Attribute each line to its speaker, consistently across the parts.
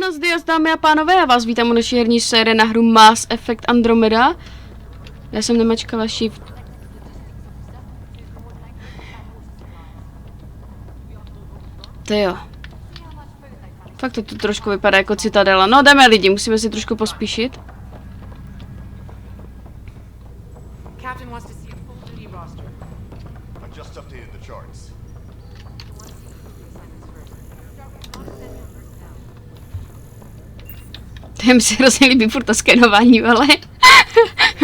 Speaker 1: Buenos dias, dámy a pánové, já vás vítám u naší herní série na hru Mass Effect Andromeda. Já jsem nemačkala shift. To jo. Fakt to tu trošku vypadá jako citadela. No jdeme lidi, musíme si trošku pospíšit. Těm si hrozně líbí furt to skenování, ale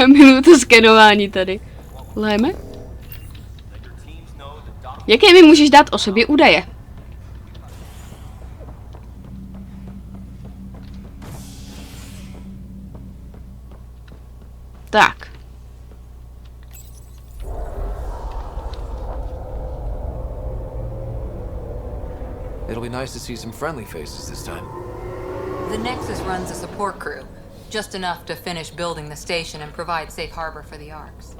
Speaker 1: miluju to skenování tady. Léme? Jaké mi můžeš dát o sobě údaje? Tak.
Speaker 2: It'll be nice to see some friendly faces this time.
Speaker 3: The Nexus runs a support crew, just enough to finish building the station and provide safe harbor for the Arks.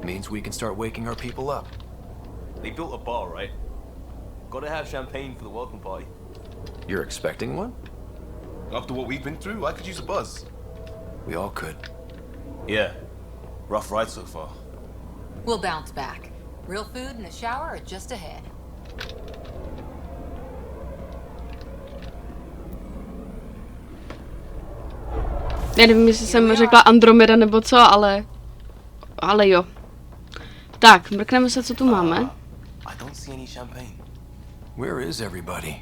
Speaker 2: Means we can start waking our people up.
Speaker 4: They built a bar, right? Gotta have champagne for the welcome party.
Speaker 2: You're expecting one?
Speaker 4: After what we've been through, I could use a buzz.
Speaker 2: We all could.
Speaker 4: Yeah. Rough ride so far.
Speaker 3: We'll bounce back. Real food and a shower are just ahead.
Speaker 1: Já nevím, jestli jsem řekla Andromeda nebo co, ale jo. Tak, mrkneme se, co tu máme.
Speaker 4: I don't see any champagne.
Speaker 2: Where is everybody?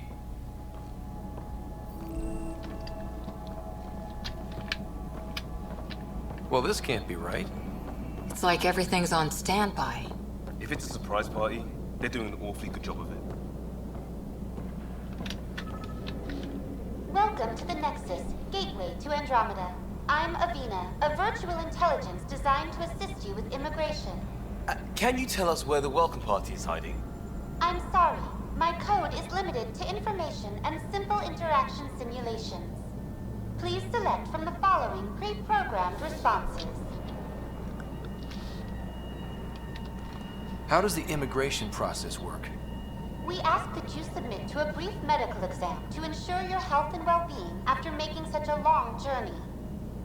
Speaker 2: Well, this can't be right.
Speaker 3: It's like everything's on standby.
Speaker 4: If it's a surprise party, they're doing an awfully good job of it.
Speaker 5: Welcome to the Nexus, gateway to Andromeda. I'm Avina, a virtual intelligence designed to assist you with immigration.
Speaker 4: Can you tell us where the welcome party is hiding?
Speaker 5: I'm sorry, my code is limited to information and simple interaction simulations. Please select from the following pre-programmed responses.
Speaker 2: How does the immigration process work?
Speaker 5: We ask that you submit to a brief medical exam to ensure your health and well-being after making such a long journey.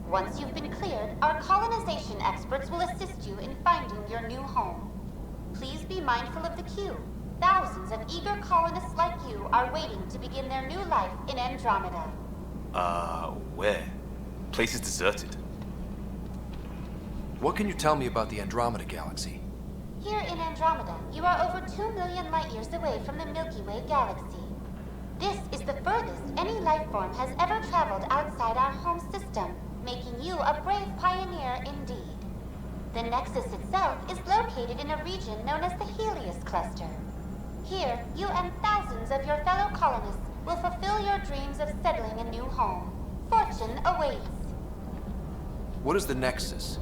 Speaker 5: Once you've been cleared, our colonization experts will assist you in finding your new home. Please be mindful of the queue. Thousands of eager colonists like you are waiting to begin their new life in Andromeda.
Speaker 4: Where? Place is deserted.
Speaker 2: What can you tell me about the Andromeda galaxy?
Speaker 5: Here in Andromeda, you are over 2 million light years away from the Milky Way galaxy. This is the furthest any life form has ever traveled outside our home system, making you a brave pioneer indeed. The Nexus itself is located in a region known as the Helios Cluster. Here, you and thousands of your fellow colonists will fulfill your dreams of settling a new home. Fortune awaits.
Speaker 2: What is the Nexus?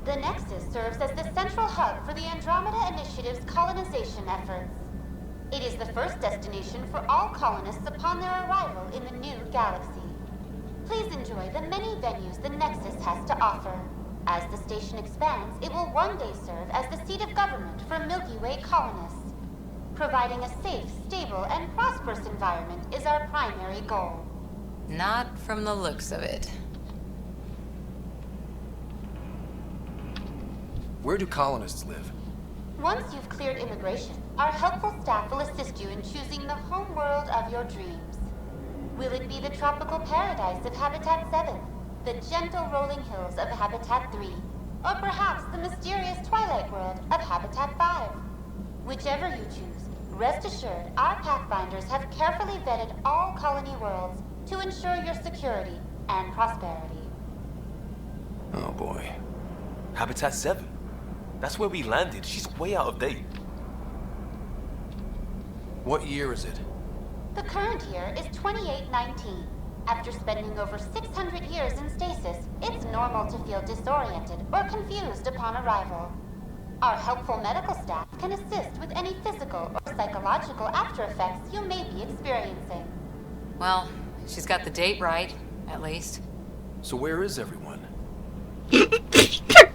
Speaker 5: The Nexus serves as the central hub for the Andromeda Initiative's colonization efforts. It is the first destination for all colonists upon their arrival in the new galaxy. Please enjoy the many venues the Nexus has to offer. As the station expands, it will one day serve as the seat of government for Milky Way colonists. Providing a safe, stable, and prosperous environment is our primary goal.
Speaker 3: Not from the looks of it.
Speaker 2: Where do colonists live?
Speaker 5: Once you've cleared immigration, our helpful staff will assist you in choosing the home world of your dreams. Will it be the tropical paradise of Habitat 7, the gentle rolling hills of Habitat 3, or perhaps the mysterious twilight world of Habitat 5? Whichever you choose, rest assured our Pathfinders have carefully vetted all colony worlds to ensure your security and prosperity.
Speaker 2: Oh boy.
Speaker 4: Habitat 7. That's where we landed. She's way out of date.
Speaker 2: What year is it?
Speaker 5: The current year is 2819. After spending over 600 years in stasis, it's normal to feel disoriented or confused upon arrival. Our helpful medical staff can assist with any physical or psychological after effects you may be experiencing.
Speaker 3: Well, she's got the date right, at least.
Speaker 2: So where is everyone?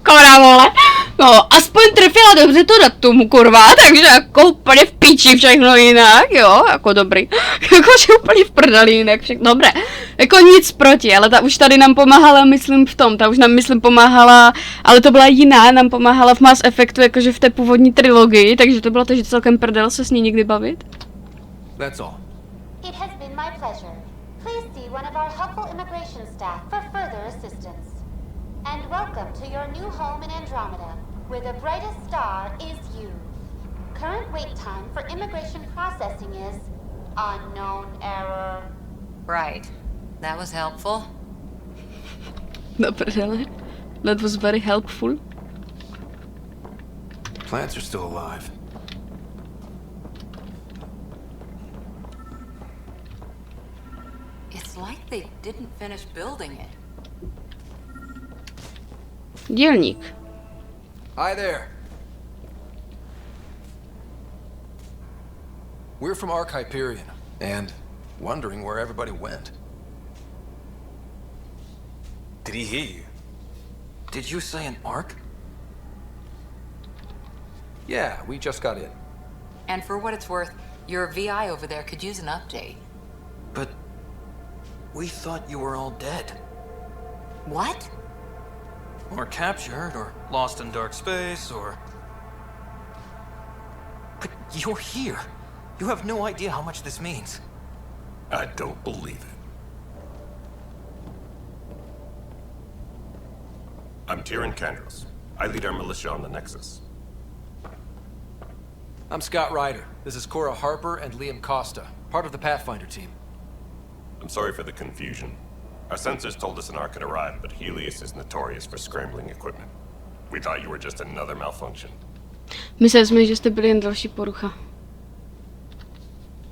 Speaker 1: Kora, vole. No, aspoň trefila dobře to datum, kurva, takže jako úplně v píči všechno jinak, jo, jako dobrý. Jakože úplně v prdeli jinak všechno, dobré. Jako nic proti, ale ta už tady nám pomáhala, myslím v tom, ta už nám, myslím, pomáhala, ale to byla jiná, nám pomáhala v Mass Effectu, jakože v té původní trilogii, takže to bylo takže celkem prdel se s ní někdy bavit.
Speaker 2: That's all.
Speaker 5: It has been my pleasure. Please see one of our helpful immigration staff for further assistance. And welcome to your new home in Andromeda, where the brightest star is you. Current wait time for immigration processing is unknown error.
Speaker 3: Right. That was helpful.
Speaker 1: No prdele. That was very helpful.
Speaker 2: Plants are still alive.
Speaker 3: It's like they didn't finish building it.
Speaker 1: Dělník.
Speaker 2: Hi there. We're from Ark Hyperion, and wondering where everybody went.
Speaker 4: Did he hear you?
Speaker 2: Did you say an Ark? Yeah, we just got in.
Speaker 3: And for what it's worth, your VI over there could use an update.
Speaker 2: But we thought you were all dead.
Speaker 3: What?
Speaker 6: Or captured, or lost in dark space, or...
Speaker 2: But you're here. You have no idea how much this means.
Speaker 7: I don't believe it. I'm Tyrion Kandros. I lead our militia on the Nexus.
Speaker 2: I'm Scott Ryder. This is Cora Harper and Liam Costa, part of the Pathfinder team.
Speaker 7: I'm sorry for the confusion. Our sensors told us an Ark had arrived, but Helios is notorious for scrambling equipment. We thought you were just another malfunction.
Speaker 1: Mysleli jsme, že jste byli jen další porucha.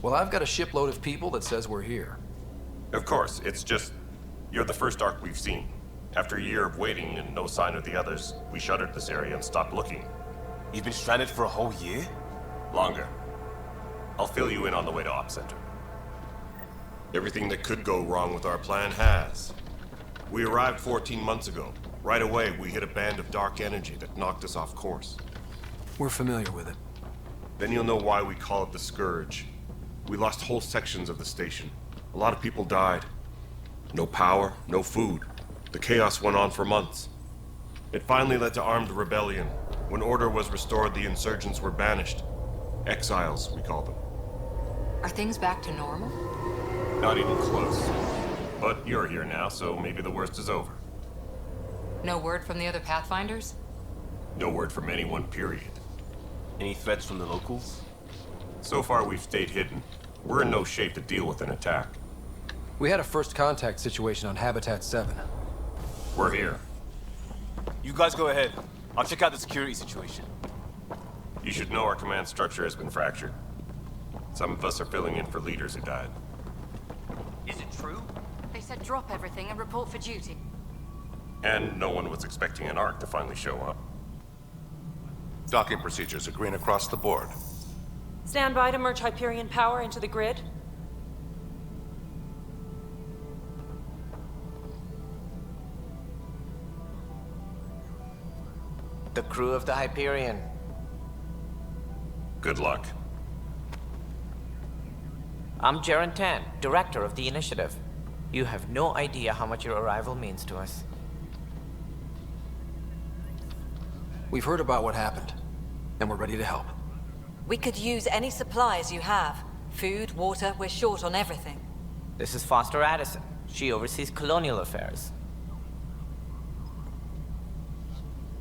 Speaker 2: Well, I've got a shipload of people that says we're here.
Speaker 7: Of course, it's just... You're the first Ark we've seen. After a year of waiting and no sign of the others, we shuttered this area and stopped looking.
Speaker 4: You've been stranded for a whole year?
Speaker 7: Longer. I'll fill you in on the way to Op Center. Everything that could go wrong with our plan has. We arrived 14 months ago. Right away, we hit a band of dark energy that knocked us off course.
Speaker 2: We're familiar with it.
Speaker 7: Then you'll know why we call it the Scourge. We lost whole sections of the station. A lot of people died. No power, no food. The chaos went on for months. It finally led to armed rebellion. When order was restored, the insurgents were banished. Exiles, we call them.
Speaker 3: Are things back to normal?
Speaker 7: Not even close. But you're here now, so maybe the worst is over.
Speaker 3: No word from the other Pathfinders?
Speaker 7: No word from anyone, period.
Speaker 4: Any threats from the locals?
Speaker 7: So far, we've stayed hidden. We're in no shape to deal with an attack.
Speaker 2: We had a first contact situation on Habitat 7.
Speaker 7: We're here.
Speaker 4: You guys go ahead. I'll check out the security situation.
Speaker 7: You should know our command structure has been fractured. Some of us are filling in for leaders who died.
Speaker 4: Is it true?
Speaker 8: They said drop everything and report for duty.
Speaker 7: And no one was expecting an Ark to finally show up.
Speaker 9: Docking procedures are green across the board.
Speaker 8: Stand by to merge Hyperion power into the grid.
Speaker 10: The crew of the Hyperion.
Speaker 7: Good luck.
Speaker 10: I'm Jaren Tan, director of the initiative. You have no idea how much your arrival means to us.
Speaker 2: We've heard about what happened, and we're ready to help.
Speaker 8: We could use any supplies you have. Food, water, we're short on everything.
Speaker 10: This is Foster Addison. She oversees colonial affairs.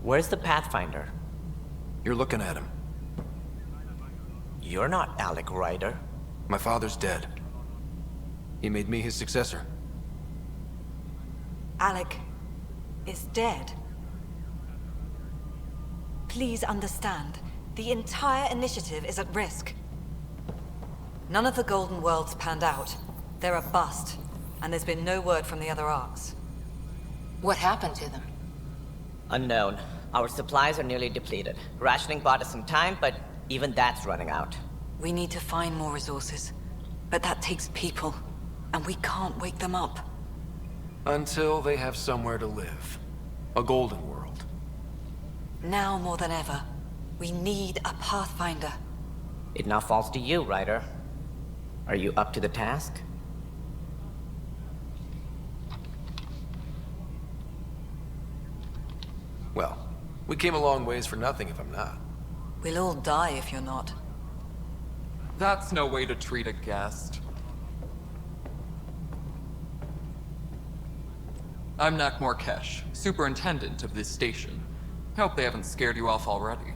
Speaker 10: Where's the Pathfinder?
Speaker 2: You're looking at him.
Speaker 10: You're not Alec Ryder.
Speaker 2: My father's dead. He made me his successor.
Speaker 8: Alec is dead. Please understand, the entire initiative is at risk. None of the Golden Worlds panned out. They're a bust, and there's been no word from the other arcs.
Speaker 3: What happened to them?
Speaker 10: Unknown. Our supplies are nearly depleted. Rationing bought us some time, but even that's running out.
Speaker 8: We need to find more resources, but that takes people, and we can't wake them up.
Speaker 2: Until they have somewhere to live. A golden world.
Speaker 8: Now more than ever, we need a Pathfinder.
Speaker 10: It now falls to you, Ryder. Are you up to the task?
Speaker 2: Well, we came a long ways for nothing if I'm not.
Speaker 8: We'll all die if you're not.
Speaker 11: That's no way to treat a guest. I'm Nak Morkesh, superintendent of this station. Hope they haven't scared you off already.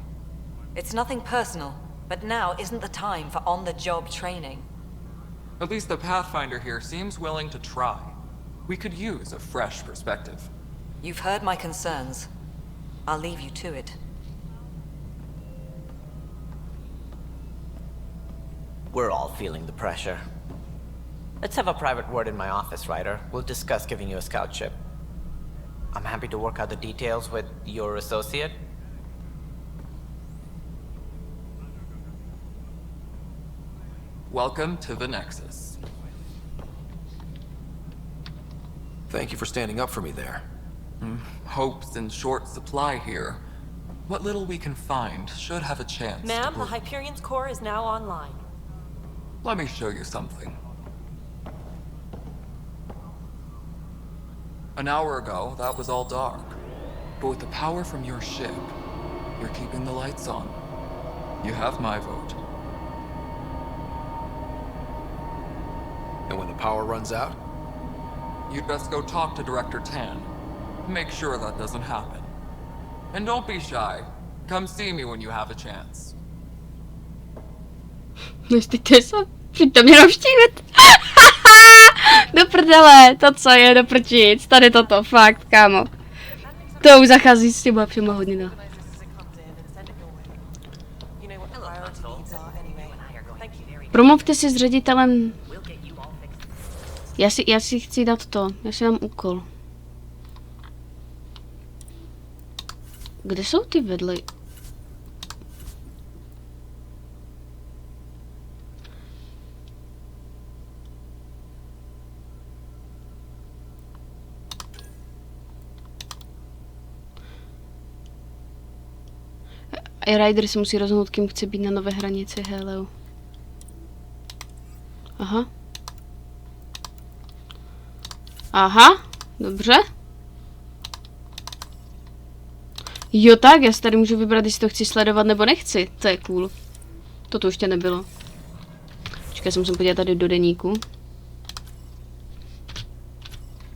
Speaker 8: It's nothing personal, but now isn't the time for on-the-job training.
Speaker 11: At least the Pathfinder here seems willing to try. We could use a fresh perspective.
Speaker 8: You've heard my concerns. I'll leave you to it.
Speaker 10: We're all feeling the pressure. Let's have a private word in my office, Ryder. We'll discuss giving you a scout ship. I'm happy to work out the details with your associate.
Speaker 11: Welcome to the Nexus.
Speaker 2: Thank you for standing up for me there.
Speaker 11: Hope's in short supply here. What little we can find should have a chance.
Speaker 12: Ma'am, the Hyperion's core is now online.
Speaker 11: Let me show you something. An hour ago, that was all dark. But with the power from your ship, you're keeping the lights on. You have my vote.
Speaker 2: And when the power runs out?
Speaker 11: You'd best go talk to Director Tan. Make sure that doesn't happen. And don't be shy. Come see me when you have a chance.
Speaker 1: Nestýte se, přijďte mě navštívit. Do prdele, to co je do prčic, tady toto, fakt, kámo. To už zachází s těma všema hodina. Promluvte si s ředitelem. Já si chci dát to, já si dám úkol. Kde jsou ty vedly? A Ryder se musí rozhodnout, kým chce být na nové hranici, hello. Aha. Aha, dobře. Jo tak, já si tady můžu vybrat, jestli to chci sledovat nebo nechci. To je cool. Toto ještě nebylo. Počkej, se musím podívat tady do deníku.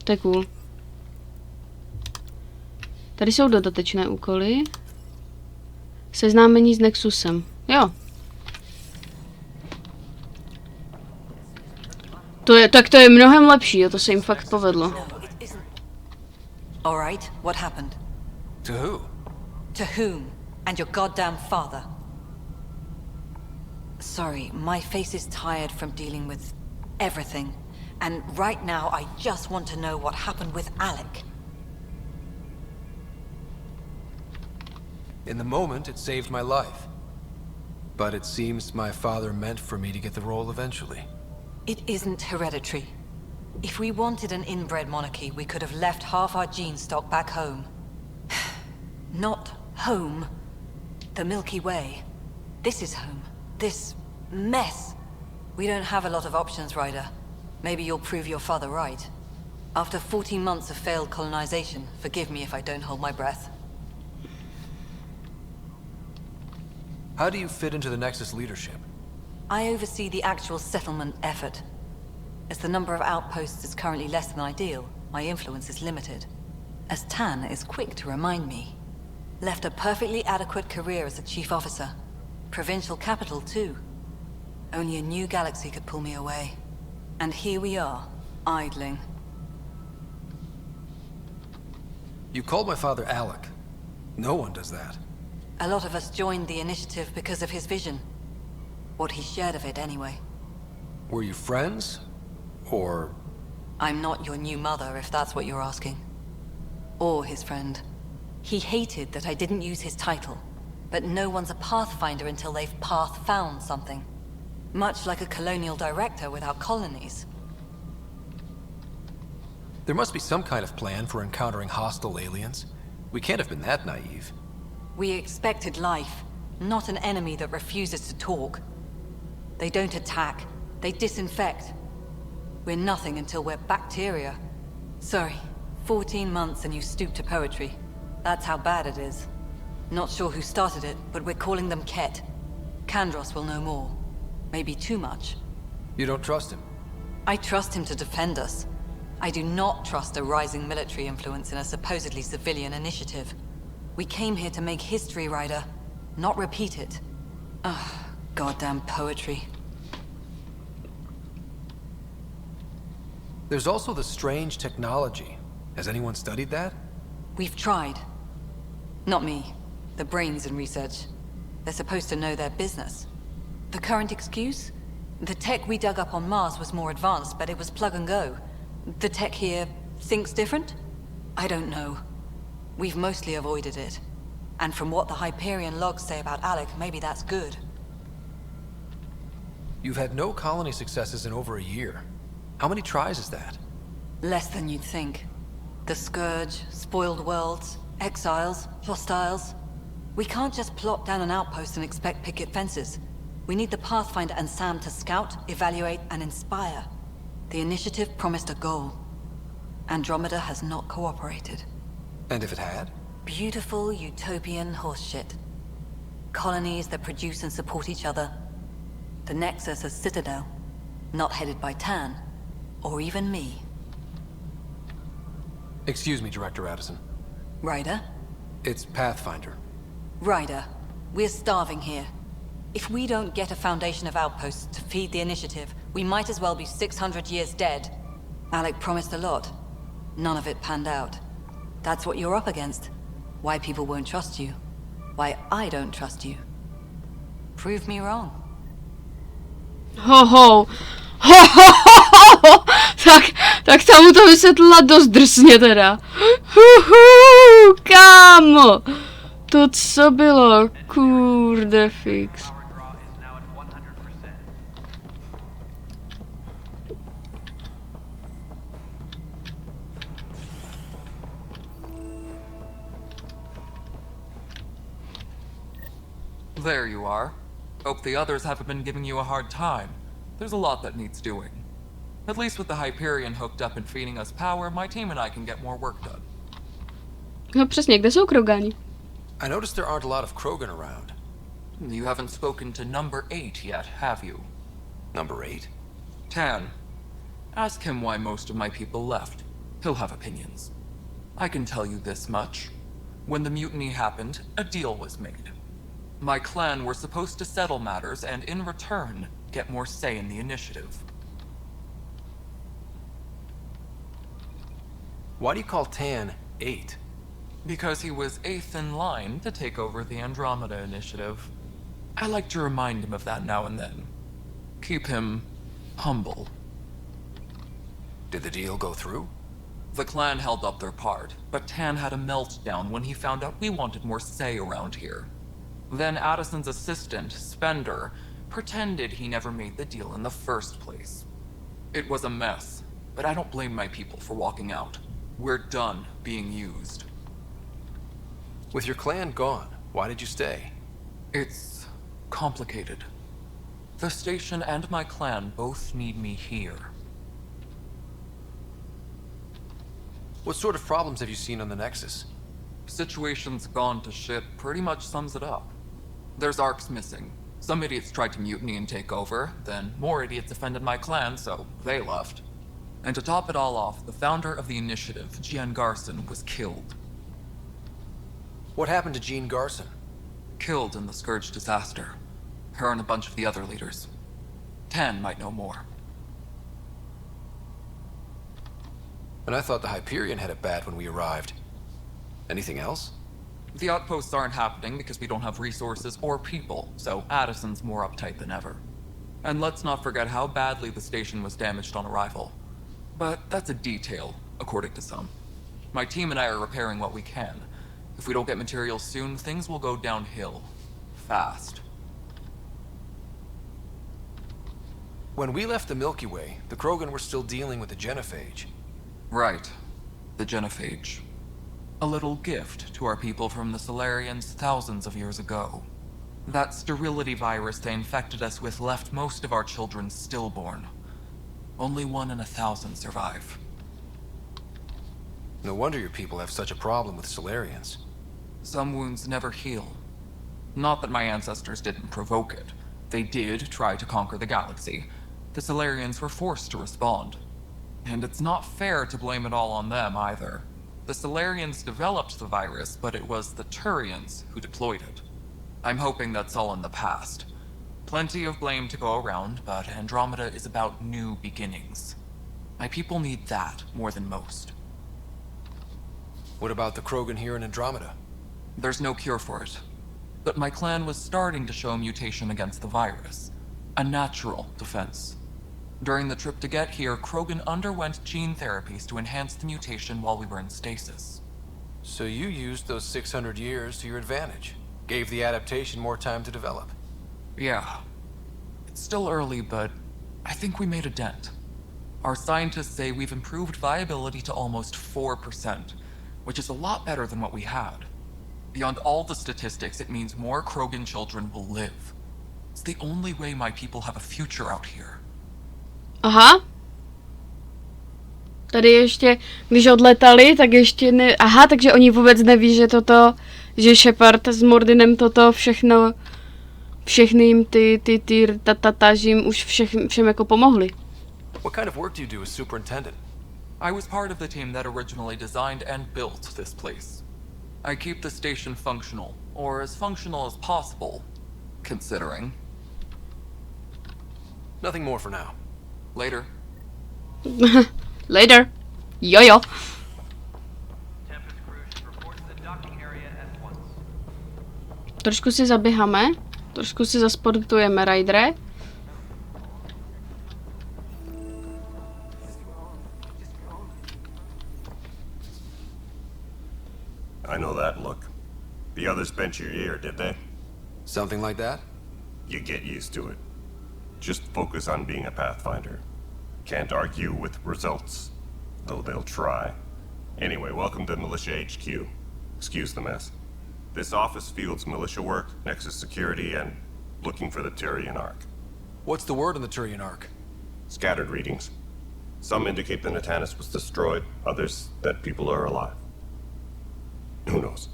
Speaker 1: To je cool. Tady jsou dodatečné úkoly. Seznámení s Nexusem. Jo. Tak to je mnohem lepší, jo, to se jim fakt povedlo.
Speaker 8: All right, what happened?
Speaker 2: To who?
Speaker 8: To whom? And your goddamn father. Sorry, my face is tired from dealing with everything. And right now, I just want to know what happened with Alec.
Speaker 2: In the moment, it saved my life. But it seems my father meant for me to get the role eventually.
Speaker 8: It isn't hereditary. If we wanted an inbred monarchy, we could have left half our gene stock back home. Not home. The Milky Way. This is home. This mess. We don't have a lot of options, Ryder. Maybe you'll prove your father right. After 14 months of failed colonization, forgive me if I don't hold my breath.
Speaker 2: How do you fit into the Nexus leadership?
Speaker 8: I oversee the actual settlement effort. As the number of outposts is currently less than ideal, my influence is limited. As Tan is quick to remind me. Left a perfectly adequate career as a chief officer. Provincial capital, too. Only a new galaxy could pull me away. And here we are, idling.
Speaker 2: You called my father Alec. No one does that.
Speaker 8: A lot of us joined the initiative because of his vision. What he shared of it, anyway.
Speaker 2: Were you friends? Or...
Speaker 8: I'm not your new mother, if that's what you're asking. Or his friend. He hated that I didn't use his title. But no one's a Pathfinder until they've path-found something. Much like a colonial director without colonies.
Speaker 2: There must be some kind of plan for encountering hostile aliens. We can't have been that naive.
Speaker 8: We expected life, not an enemy that refuses to talk. They don't attack, they disinfect. We're nothing until we're bacteria. Sorry, 14 months and you stoop to poetry. That's how bad it is. Not sure who started it, but we're calling them Ket. Kandros will know more. Maybe too much.
Speaker 2: You don't trust him?
Speaker 8: I trust him to defend us. I do not trust a rising military influence in a supposedly civilian initiative. We came here to make history, Ryder, not repeat it. Ugh, goddamn poetry.
Speaker 2: There's also the strange technology. Has anyone studied that?
Speaker 8: We've tried. Not me. The brains in research. They're supposed to know their business. The current excuse? The tech we dug up on Mars was more advanced, but it was plug and go. The tech here thinks different? I don't know. We've mostly avoided it. And from what the Hyperion logs say about Alec, maybe that's good.
Speaker 2: You've had no colony successes in over a year. How many tries is that?
Speaker 8: Less than you'd think. The Scourge, spoiled worlds, exiles, hostiles. We can't just plop down an outpost and expect picket fences. We need the Pathfinder and Sam to scout, evaluate, and inspire. The initiative promised a goal. Andromeda has not cooperated.
Speaker 2: And if it had?
Speaker 8: Beautiful utopian horseshit. Colonies that produce and support each other. The Nexus a citadel, not headed by Tan, or even me.
Speaker 2: Excuse me, Director Addison.
Speaker 8: Ryder?
Speaker 2: It's Pathfinder.
Speaker 8: Ryder, we're starving here. If we don't get a foundation of outposts to feed the initiative, we might as well be 600 years dead. Alec promised a lot. None of it panned out. That's what you're up against. Why people won't trust you. Why I don't trust you. Prove me wrong.
Speaker 1: Ho ho. Ho ho ho ho. Tak ta mu to vysvětlila dost drsně teda. Kámo. To co bylo? Kurde fix.
Speaker 11: There you are. Hope the others haven't been giving you a hard time. There's a lot that needs doing. At least with the Hyperion hooked up and feeding us power, my team and I can get more work done.
Speaker 1: No přesně, kde jsou Krogani?
Speaker 2: I noticed there aren't a lot of Krogan around.
Speaker 11: You haven't spoken to number 8 yet, have you?
Speaker 2: Number 8?
Speaker 11: Tan. Ask him why most of my people left. He'll have opinions. I can tell you this much. When the mutiny happened, a deal was made. My clan were supposed to settle matters and, in return, get more say in the initiative.
Speaker 2: Why do you call Tan 8?
Speaker 11: Because he was 8th in line to take over the Andromeda initiative. I like to remind him of that now and then. Keep him humble.
Speaker 2: Did the deal go through?
Speaker 11: The clan held up their part, but Tan had a meltdown when he found out we wanted more say around here. Then Addison's assistant, Spender, pretended he never made the deal in the first place. It was a mess, but I don't blame my people for walking out. We're done being used.
Speaker 2: With your clan gone, why did you stay?
Speaker 11: It's complicated. The station and my clan both need me here.
Speaker 2: What sort of problems have you seen on the Nexus?
Speaker 11: Situation's gone to shit pretty much sums it up. There's arcs missing. Some idiots tried to mutiny and take over, then more idiots offended my clan, so they left. And to top it all off, the founder of the initiative, Jean Garson, was killed.
Speaker 2: What happened to Jean Garson?
Speaker 11: Killed in the Scourge disaster. Her and a bunch of the other leaders. Tan might know more.
Speaker 2: And I thought the Hyperion had it bad when we arrived. Anything else?
Speaker 11: The outposts aren't happening because we don't have resources or people, so Addison's more uptight than ever. And let's not forget how badly the station was damaged on arrival. But that's a detail, according to some. My team and I are repairing what we can. If we don't get materials soon, things will go downhill. Fast.
Speaker 2: When we left the Milky Way, the Krogan were still dealing with the genophage.
Speaker 11: Right. The genophage. A little gift to our people from the Solarians thousands of years ago. That sterility virus they infected us with left most of our children stillborn. Only 1 in 1,000 survive.
Speaker 2: No wonder your people have such a problem with Solarians.
Speaker 11: Some wounds never heal. Not that my ancestors didn't provoke it. They did try to conquer the galaxy. The Solarians were forced to respond. And it's not fair to blame it all on them either. The Solarians developed the virus, but it was the Turians who deployed it. I'm hoping that's all in the past. Plenty of blame to go around, but Andromeda is about new beginnings. My people need that more than most.
Speaker 2: What about the Krogan here in Andromeda?
Speaker 11: There's no cure for it. But my clan was starting to show a mutation against the virus. A natural defense. During the trip to get here, Krogan underwent gene therapies to enhance the mutation while we were in stasis.
Speaker 2: So you used those 600 years to your advantage. Gave the adaptation more time to develop.
Speaker 11: Yeah. It's still early, but I think we made a dent. Our scientists say we've improved viability to almost 4%, which is a lot better than what we had. Beyond all the statistics, it means more Krogan children will live. It's the only way my people have a future out here.
Speaker 1: Aha. Tady ještě, když odletali, tak ještě ne... Aha, takže oni vůbec neví, že toto, že Shepard s Mordinem toto všechno, všechny jim ty jim už všem jako pomohli.
Speaker 2: What kind of work do you do as superintendent?
Speaker 11: I was part of the team that originally designed and built this place. I keep the station functional, or as functional as possible, considering.
Speaker 2: Nothing more for now.
Speaker 11: Later.
Speaker 1: Later. Jo. Trošku si zaběháme, trošku si zasportujeme, Raidere.
Speaker 7: I know that look. The others bent your ear, did they?
Speaker 2: Something like that?
Speaker 7: You get used to it. Just focus on being a Pathfinder. Can't argue with results, though they'll try. Anyway, welcome to Militia HQ. Excuse the mess. This office fields militia work, Nexus security, and looking for the Turian Ark.
Speaker 2: What's the word on the Turian Ark?
Speaker 7: Scattered readings. Some indicate the Natanus was destroyed, others that people are alive. Who knows?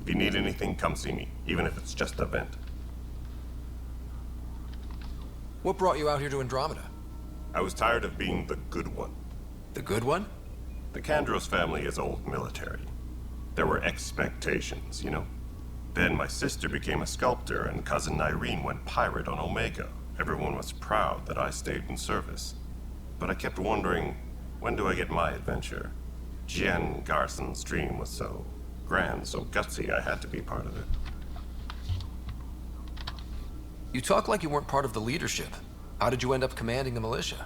Speaker 7: If you need anything, come see me, even if it's just a vent.
Speaker 2: What brought you out here to Andromeda?
Speaker 7: I was tired of being the good one.
Speaker 2: The good one?
Speaker 7: The Kandros family is old military. There were expectations, you know. Then my sister became a sculptor and cousin Irene went pirate on Omega. Everyone was proud that I stayed in service. But I kept wondering, when do I get my adventure? Jen Garson's dream was so grand, so gutsy, I had to be part of it.
Speaker 2: You talk like you weren't part of the leadership. How did you end up commanding the militia?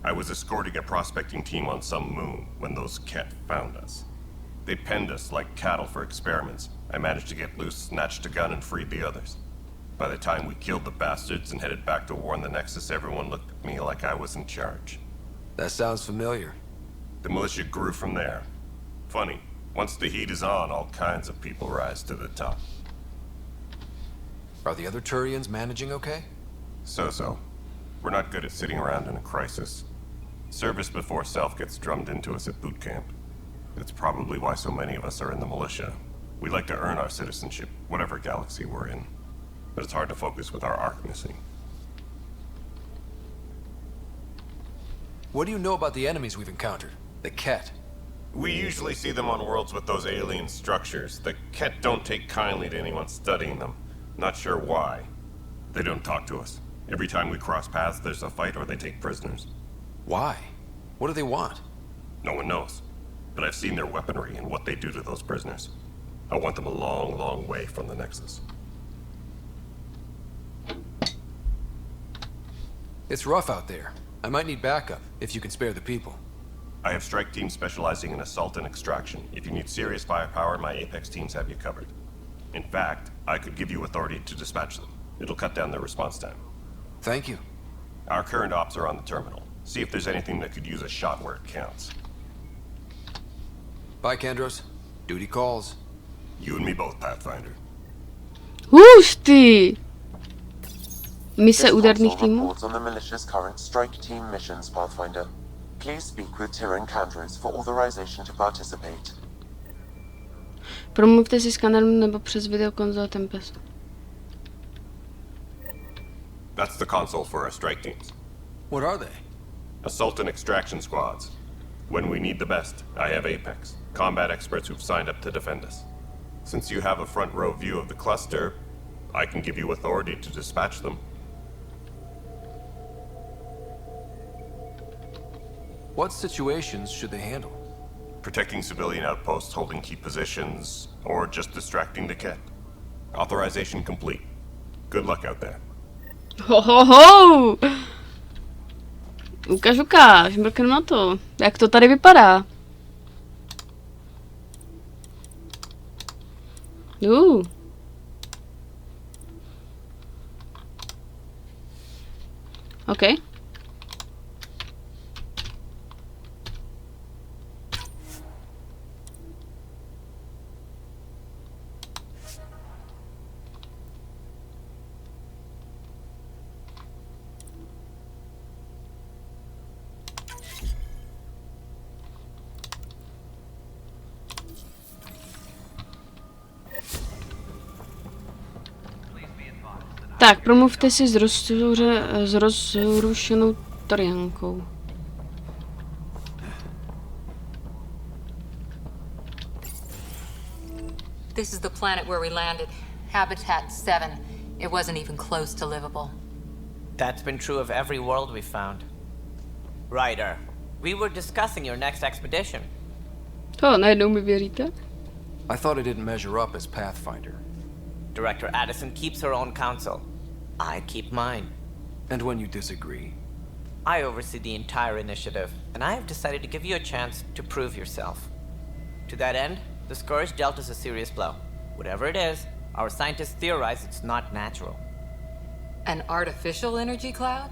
Speaker 7: I was escorting a prospecting team on some moon when those Ket found us. They penned us like cattle for experiments. I managed to get loose, snatched a gun, and freed the others. By the time we killed the bastards and headed back to warn the Nexus, everyone looked at me like I was in charge.
Speaker 2: That sounds familiar.
Speaker 7: The militia grew from there. Funny, once the heat is on, all kinds of people rise to the top.
Speaker 2: Are the other Turians managing okay?
Speaker 7: So. We're not good at sitting around in a crisis. Service before self gets drummed into us at boot camp. That's probably why so many of us are in the militia. We like to earn our citizenship, whatever galaxy we're in. But it's hard to focus with our arc missing.
Speaker 2: What do you know about the enemies we've encountered? The Ket?
Speaker 7: We usually see them on worlds with those alien structures. The Ket don't take kindly to anyone studying them. Not sure why. They don't talk to us. Every time we cross paths, there's a fight or they take prisoners.
Speaker 2: Why? What do they want?
Speaker 7: No one knows. But I've seen their weaponry and what they do to those prisoners. I want them a long, long way from the Nexus.
Speaker 2: It's rough out there. I might need backup, if you can spare the people.
Speaker 7: I have strike teams specializing in assault and extraction. If you need serious firepower, my Apex teams have you covered. In fact, I could give you authority to dispatch them. It'll cut down their response time.
Speaker 2: Thank you.
Speaker 7: Our current ops are on the terminal. See if there's anything that could use a shot where it counts.
Speaker 2: Bye, Kandros. Duty calls.
Speaker 7: You and me both, Pathfinder.
Speaker 1: Hustý! Mise úderných týmů.
Speaker 13: On the militia's current strike team missions, Pathfinder. Please speak with Tyrion Kandros for authorization to participate.
Speaker 1: Promluvte si s kanerem nebo přes videokonzol Tempest.
Speaker 7: That's the console for our strike teams.
Speaker 2: What are they?
Speaker 7: Assault and extraction squads. When we need the best, I have Apex, combat experts who've signed up to defend us. Since you have a front row view of the cluster, I can give you authority to dispatch them.
Speaker 2: What situations should they handle?
Speaker 7: Protecting civilian outposts, holding key positions, or just distracting the kit. Authorization complete. Good luck out there.
Speaker 1: Ho, ho, ho! Ukáž, mrknu na to. Jak to tady vypadá? OK. Tak, promluvte si s rozrušenou Toriankou.
Speaker 3: This is the planet where we landed. Habitat 7. It wasn't even close to livable.
Speaker 10: That's been true of every world we've found. Ryder, we were discussing your next expedition.
Speaker 1: Najednou mi věříte?
Speaker 2: I thought it didn't measure up as Pathfinder.
Speaker 10: Director Addison keeps her own counsel. I keep mine.
Speaker 2: And when you disagree?
Speaker 10: I oversee the entire initiative, and I have decided to give you a chance to prove yourself. To that end, the Scourge dealt us a serious blow. Whatever it is, our scientists theorize it's not natural.
Speaker 3: An artificial energy cloud?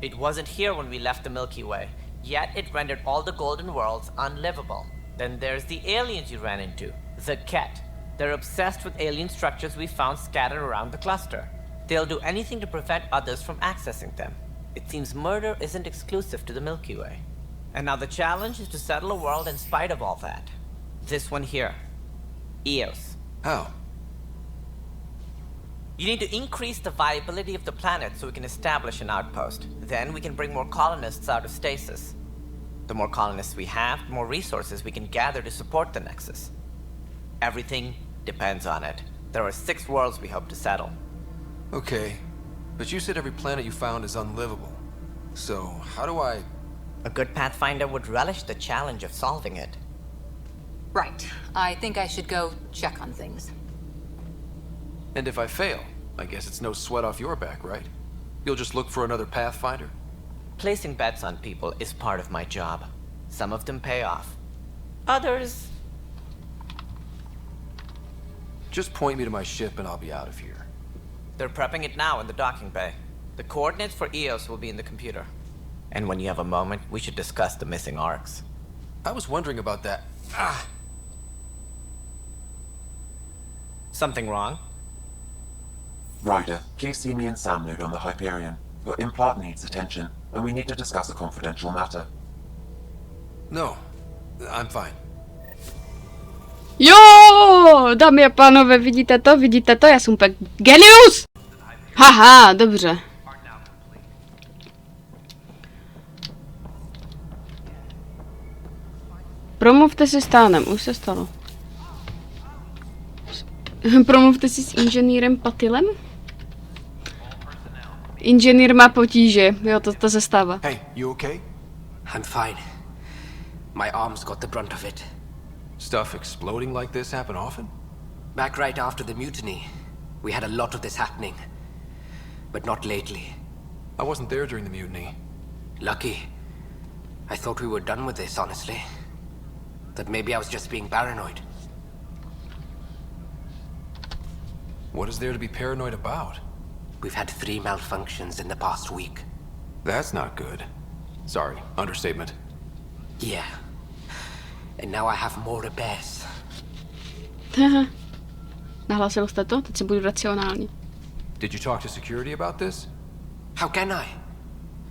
Speaker 10: It wasn't here when we left the Milky Way, yet it rendered all the golden worlds unlivable. Then there's the aliens you ran into, the Ket. They're obsessed with alien structures we found scattered around the cluster. They'll do anything to prevent others from accessing them. It seems murder isn't exclusive to the Milky Way. And now the challenge is to settle a world in spite of all that. This one here. Eos.
Speaker 2: How?
Speaker 10: You need to increase the viability of the planet so we can establish an outpost. Then we can bring more colonists out of stasis. The more colonists we have, the more resources we can gather to support the Nexus. Everything depends on it. There are 6 worlds we hope to settle.
Speaker 2: Okay, but you said every planet you found is unlivable. So, how do I...
Speaker 10: A good Pathfinder would relish the challenge of solving it.
Speaker 3: Right. I think I should go check on things.
Speaker 2: And if I fail, I guess it's no sweat off your back, right? You'll just look for another Pathfinder?
Speaker 10: Placing bets on people is part of my job. Some of them pay off. Others...
Speaker 2: Just point me to my ship and I'll be out of here.
Speaker 10: They're prepping it now in the docking bay. The coordinates for Eos will be in the computer. And when you have a moment, we should discuss the missing arcs.
Speaker 2: I was wondering about that. Ah!
Speaker 10: Something wrong?
Speaker 13: Ryder, please see me and Sam Node on the Hyperion. Your implant needs attention, and we need to discuss a confidential matter.
Speaker 2: No, I'm fine.
Speaker 1: Jo, dámy a pánové, vidíte to, já jsem úplně genius! Haha, dobře. Promluvte si s Tánem, už se stalo. Promluvte si s inženýrem Patilem? Inženýr má potíže, jo, to se stává.
Speaker 2: Hey, you okay?
Speaker 14: I'm fine. My arms got the brunt of it.
Speaker 2: Stuff exploding like this happen often?
Speaker 14: Back right after the mutiny, we had a lot of this happening. But not lately.
Speaker 2: I wasn't there during the mutiny.
Speaker 14: Lucky. I thought we were done with this, honestly. That maybe I was just being paranoid.
Speaker 2: What is there to be paranoid about?
Speaker 14: We've had 3 malfunctions in the past week.
Speaker 2: That's not good. Sorry, understatement.
Speaker 14: Yeah. And now I have more repairs.
Speaker 1: Haha. Nahlásil jste to? Teď se budu racionální.
Speaker 2: Did you talk to security about this?
Speaker 14: How can I?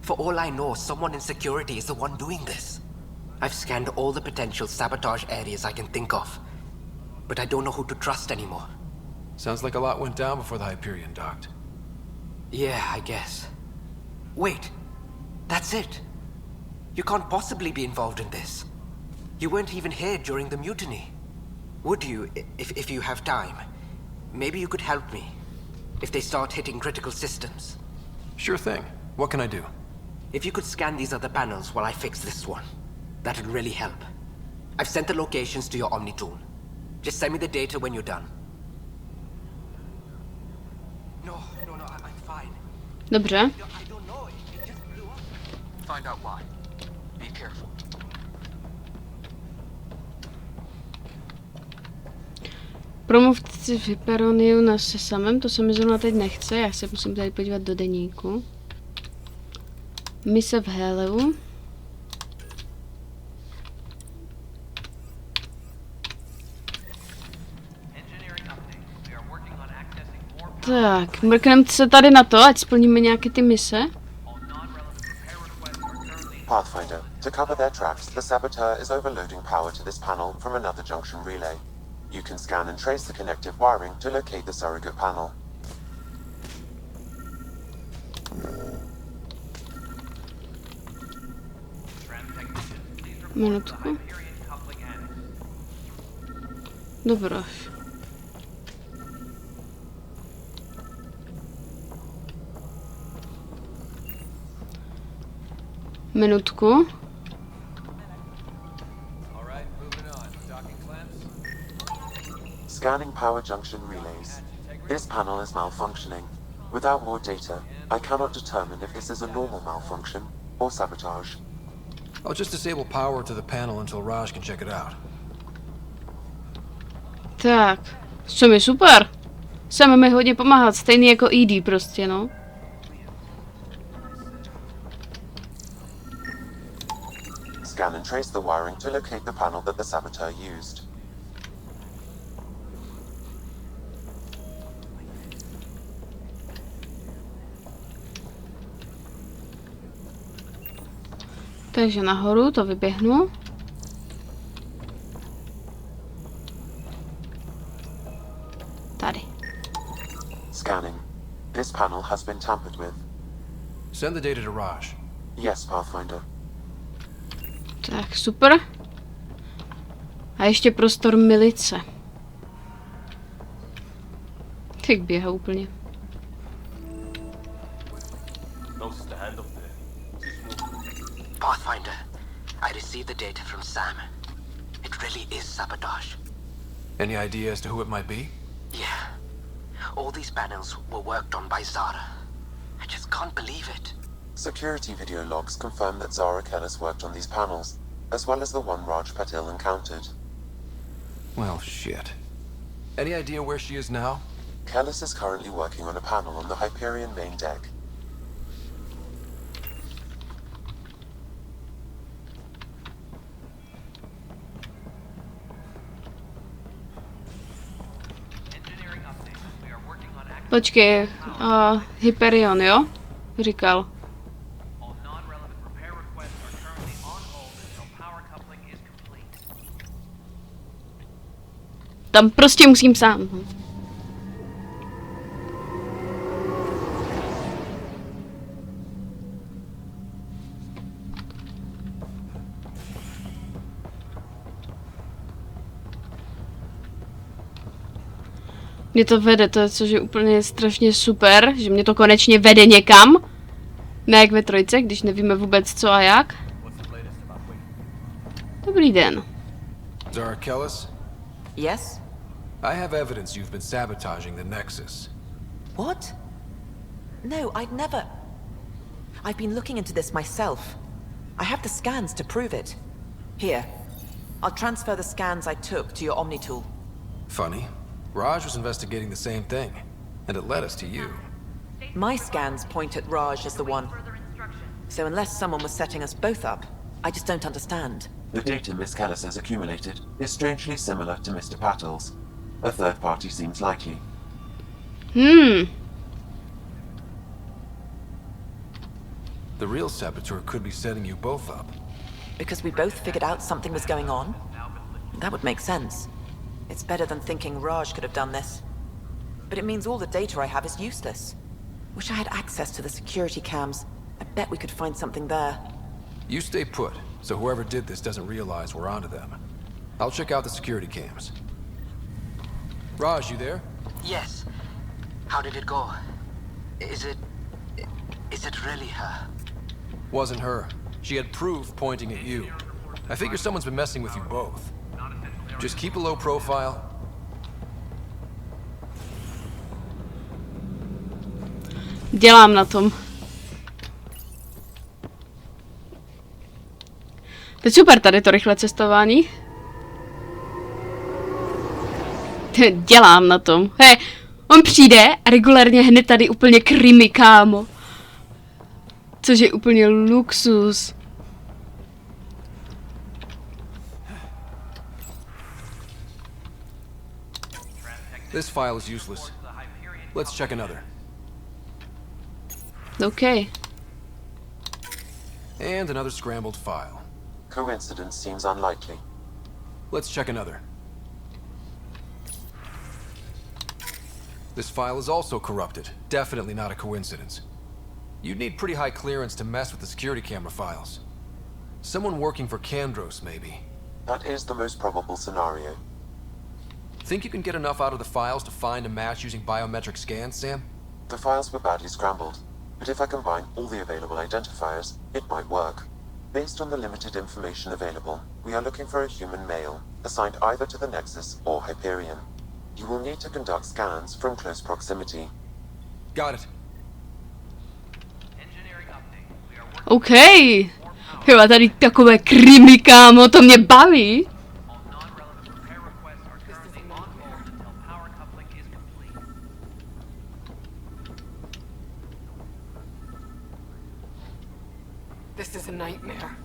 Speaker 14: For all I know, someone in security is the one doing this. I've scanned all the potential sabotage areas I can think of. but I don't know who to trust anymore.
Speaker 2: Sounds like a lot went down before the Hyperion docked.
Speaker 14: Yeah, I guess. Wait, that's it. You can't possibly be involved in this. You weren't even here during the mutiny. Would you, if you have time? Maybe you could help me, if they start hitting critical systems.
Speaker 2: Sure thing. What can I do?
Speaker 14: If you could scan these other panels while I fix this one, that'd really help. I've sent the locations to your Omni tool. Just send me the data when you're done. No, I'm fine.
Speaker 1: Dobře.
Speaker 14: I don't know, it just blew up.
Speaker 11: Find out why. Be careful.
Speaker 1: Promluvci v Hyperoniu na se samém, to se mi zrovna teď nechce, já se musím tady podívat do deníku. Mise v Heleu. Tak, mrkneme se tady na to, ať splníme nějaké ty mise.
Speaker 13: Pathfinder, to cover their tracks, the saboteur is overloading power to this panel from another junction relay. You can scan and trace the connective wiring to locate the surrogate panel.
Speaker 1: Minutku. Dobro. Minutku.
Speaker 13: Scanning power junction relays. This panel is malfunctioning. Without more data, I cannot determine if this is a normal malfunction or sabotage.
Speaker 2: I'll just disable power to the panel until Raj can check it out.
Speaker 1: Tak, co mi super. Sam mi hodně pomáhat, stejný jako ED prostě, no.
Speaker 13: Scan and trace the wiring to locate the panel that the saboteur used.
Speaker 1: Takže nahoru to vyběhnu. Tady.
Speaker 13: Scanning. This panel has been tampered with.
Speaker 2: Send the data to Raj.
Speaker 13: Yes, Pathfinder.
Speaker 1: Tak, super. A ještě prostor milice. Tak běhá úplně.
Speaker 14: Pathfinder, I received the data from Sam. It really is sabotage.
Speaker 2: Any idea as to who it might be?
Speaker 14: Yeah. All these panels were worked on by Zara. I just can't believe it.
Speaker 13: Security video logs confirm that Zara Kellis worked on these panels, as well as the one Raj Patil encountered.
Speaker 2: Well, shit. Any idea where she is now?
Speaker 13: Kellis is currently working on a panel on the Hyperion main deck.
Speaker 1: Počkej, Hyperion, jo? Říkal. Tam prostě musím sám. Mě to vede, to je což je úplně strašně super, že mě to konečně vede někam. Ne jak ve trojce, když nevíme vůbec co a jak. Dobrý den.
Speaker 2: Zara Kellis?
Speaker 3: Yes?
Speaker 2: I have evidence you've been sabotaging the Nexus.
Speaker 3: What? No, I'd never. I've been looking into this myself. I have the scans to prove it. Here. I'll transfer the scans I took to your Omni tool.
Speaker 2: Funny. Raj was investigating the same thing, and it led us to you.
Speaker 3: My scans point at Raj as the one. So unless someone was setting us both up, I just don't understand.
Speaker 13: The data Miss Kellis has accumulated is strangely similar to Mr. Patil's. A third party seems likely.
Speaker 2: The real saboteur could be setting you both up.
Speaker 3: Because we both figured out something was going on? That would make sense. It's better than thinking Raj could have done this. But it means all the data I have is useless. Wish I had access to the security cams. I bet we could find something there.
Speaker 2: You stay put, so whoever did this doesn't realize we're onto them. I'll check out the security cams. Raj, you there?
Speaker 14: Yes. How did it go? Is it really her?
Speaker 2: Wasn't her. She had proof pointing at you. I figure someone's been messing with you both. Just keep a low profile.
Speaker 1: Dělám na tom. To je super tady to rychlé cestování. Dělám na tom. Hej, on přijde a regulárně hned tady úplně krimi, kámo. Což je úplně luxus.
Speaker 2: This file is useless. Let's check another.
Speaker 1: Okay.
Speaker 2: And another scrambled file.
Speaker 13: Coincidence seems unlikely.
Speaker 2: Let's check another. This file is also corrupted. Definitely not a coincidence. You'd need pretty high clearance to mess with the security camera files. Someone working for Kandros, maybe.
Speaker 13: That is the most probable scenario.
Speaker 2: Think you can get enough out of the files to find a match using biometric scans, Sam?
Speaker 13: The files were badly scrambled, but if I combine all the available identifiers, it might work. Based on the limited information available, we are looking for a human male, assigned either to the Nexus or Hyperion. You will need to conduct scans from close proximity.
Speaker 2: Got it.
Speaker 1: OK. Jo, a tady takové krimi, kámo, to mě baví.
Speaker 15: This is a nightmare.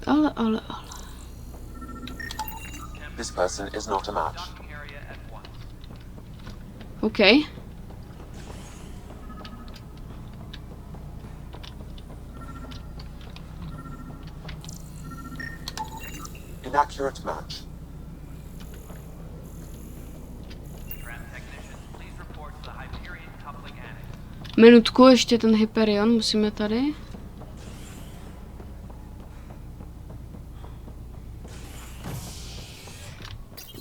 Speaker 1: Ale.
Speaker 13: This person is not a match.
Speaker 1: OK.
Speaker 13: Inaccurate match.
Speaker 1: Minutku, ještě ten Hyperion, musíme tady.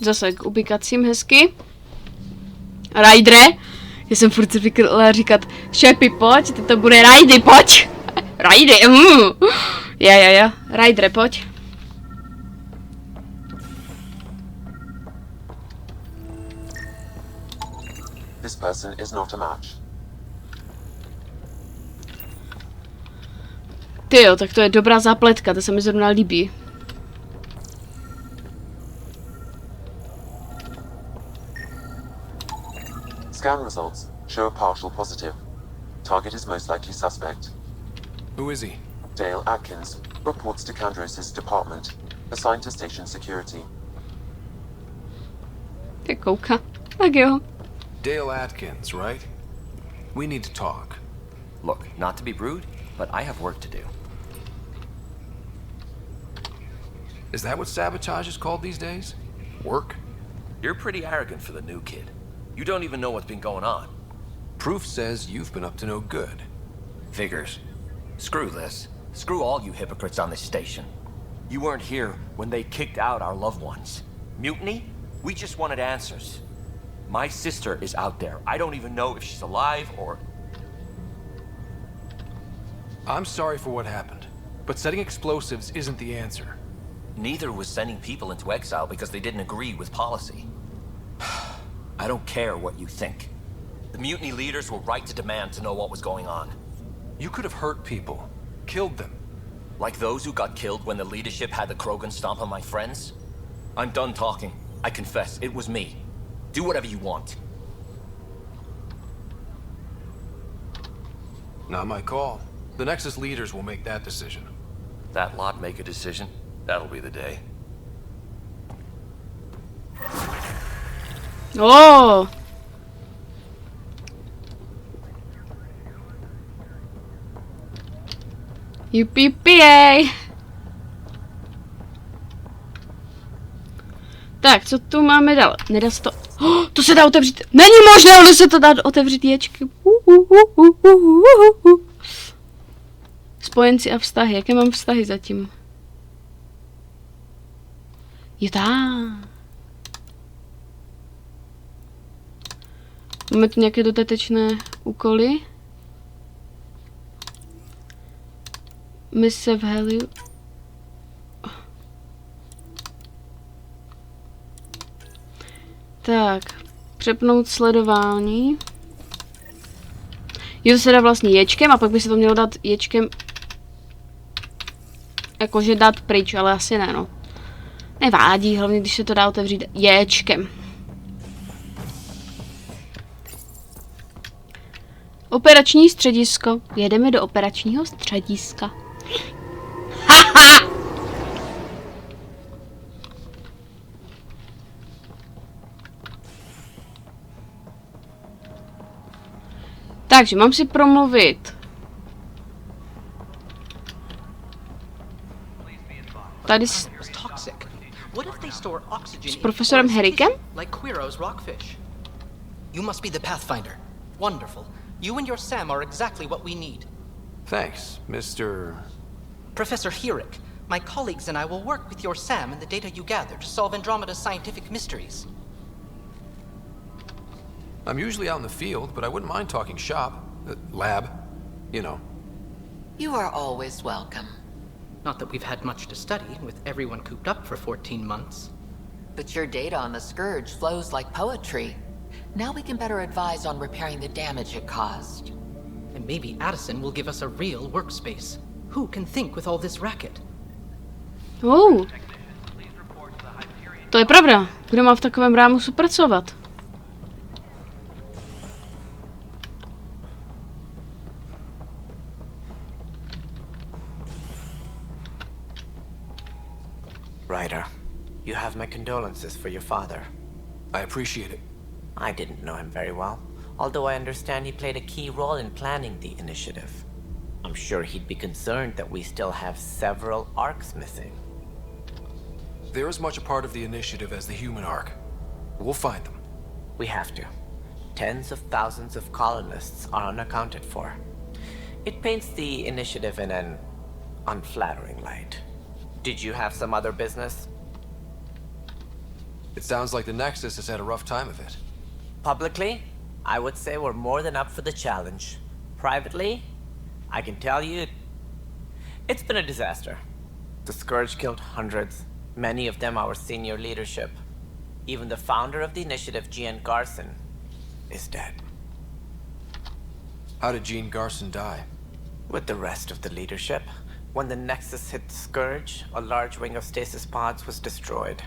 Speaker 1: Zase k ubikacím hezky. Rajdre. Já jsem furt si říkat, šepi, pojď, to bude rajdy, pojď. Rajdy, Ja. Rajdre, pojď.
Speaker 13: This person is not a match.
Speaker 1: Tyjo, tak to je dobrá zápletka, to se mi zrovna líbí.
Speaker 13: Scan results show a partial positive. Target is most likely suspect.
Speaker 2: Who is he?
Speaker 13: Dale Atkins reports to Kandros' department, assigned to station security.
Speaker 1: Ty kouka. Tak jo.
Speaker 2: Dale Atkins, right? We need to talk.
Speaker 16: Look, not to be rude, but I have work to do.
Speaker 2: Is that what sabotage is called these days? Work?
Speaker 16: You're pretty arrogant for the new kid. You don't even know what's been going on.
Speaker 2: Proof says you've been up to no good.
Speaker 16: Figures. Screw this. Screw all you hypocrites on this station. You weren't here when they kicked out our loved ones. Mutiny? We just wanted answers. My sister is out there. I don't even know if she's alive or...
Speaker 2: I'm sorry for what happened, but setting explosives isn't the answer.
Speaker 16: Neither was sending people into exile because they didn't agree with policy. I don't care what you think. The mutiny leaders were right to demand to know what was going on.
Speaker 2: You could have hurt people, killed them.
Speaker 16: Like those who got killed when the leadership had the Krogan stomp on my friends? I'm done talking. I confess, it was me. Do whatever you want.
Speaker 2: Not my call. The Nexus leaders will make that decision.
Speaker 16: That lot make a decision? That'll be the day.
Speaker 1: Oh! Yippee-pee! Tak, co tu máme dál? Nedá se to... Oh, to se dá otevřít. Není možné, ale se to dá otevřít ječky. Spojenci a vztahy. Jaké mám vztahy zatím? Je tak. Máme tu nějaké dodatečné úkoly. Mise v Heliu. Tak, přepnout sledování. Jo, to se dá vlastně ječkem a pak by se to mělo dát ječkem. Jakože dát pryč, ale asi ne, no. Nevádí, hlavně když se to dá otevřít ječkem. Operační středisko. Jedeme do operačního střediska. Haha! Takže mám si promluvit. Tady s profesorem Herikem?
Speaker 17: You must be the Pathfinder. Wonderful. You and your Sam are exactly what we need.
Speaker 2: Thanks, Mr.
Speaker 17: Professor Herrick. My colleagues and I will work with your Sam and the data you gather to solve Andromeda's scientific mysteries.
Speaker 2: I'm usually out in the field, but I wouldn't mind talking shop. Lab. You know.
Speaker 18: You are always welcome.
Speaker 17: Not that we've had much to study, with everyone cooped up for 14 months.
Speaker 18: But your data on the Scourge flows like poetry. Now we can better advise on repairing the damage it caused.
Speaker 17: And maybe Addison will give us a real workspace. Who can think with all this racket?
Speaker 1: Oh. To je pravda. Kdo má v takovém rámusu pracovat?
Speaker 10: Ryder, you have my condolences for your father.
Speaker 2: I appreciate it.
Speaker 10: I didn't know him very well, although I understand he played a key role in planning the initiative. I'm sure he'd be concerned that we still have several arcs missing.
Speaker 2: They're as much a part of the initiative as the human arc. We'll find them.
Speaker 10: We have to. Tens of thousands of colonists are unaccounted for. It paints the initiative in an unflattering light. Did you have some other business?
Speaker 2: It sounds like the Nexus has had a rough time of it.
Speaker 10: Publicly, I would say we're more than up for the challenge. Privately, I can tell you, it's been a disaster. The Scourge killed hundreds, many of them our senior leadership. Even the founder of the initiative, Gian Garson, is dead.
Speaker 2: How did Jean Garson die?
Speaker 10: With the rest of the leadership. When the Nexus hit the Scourge, a large wing of stasis pods was destroyed.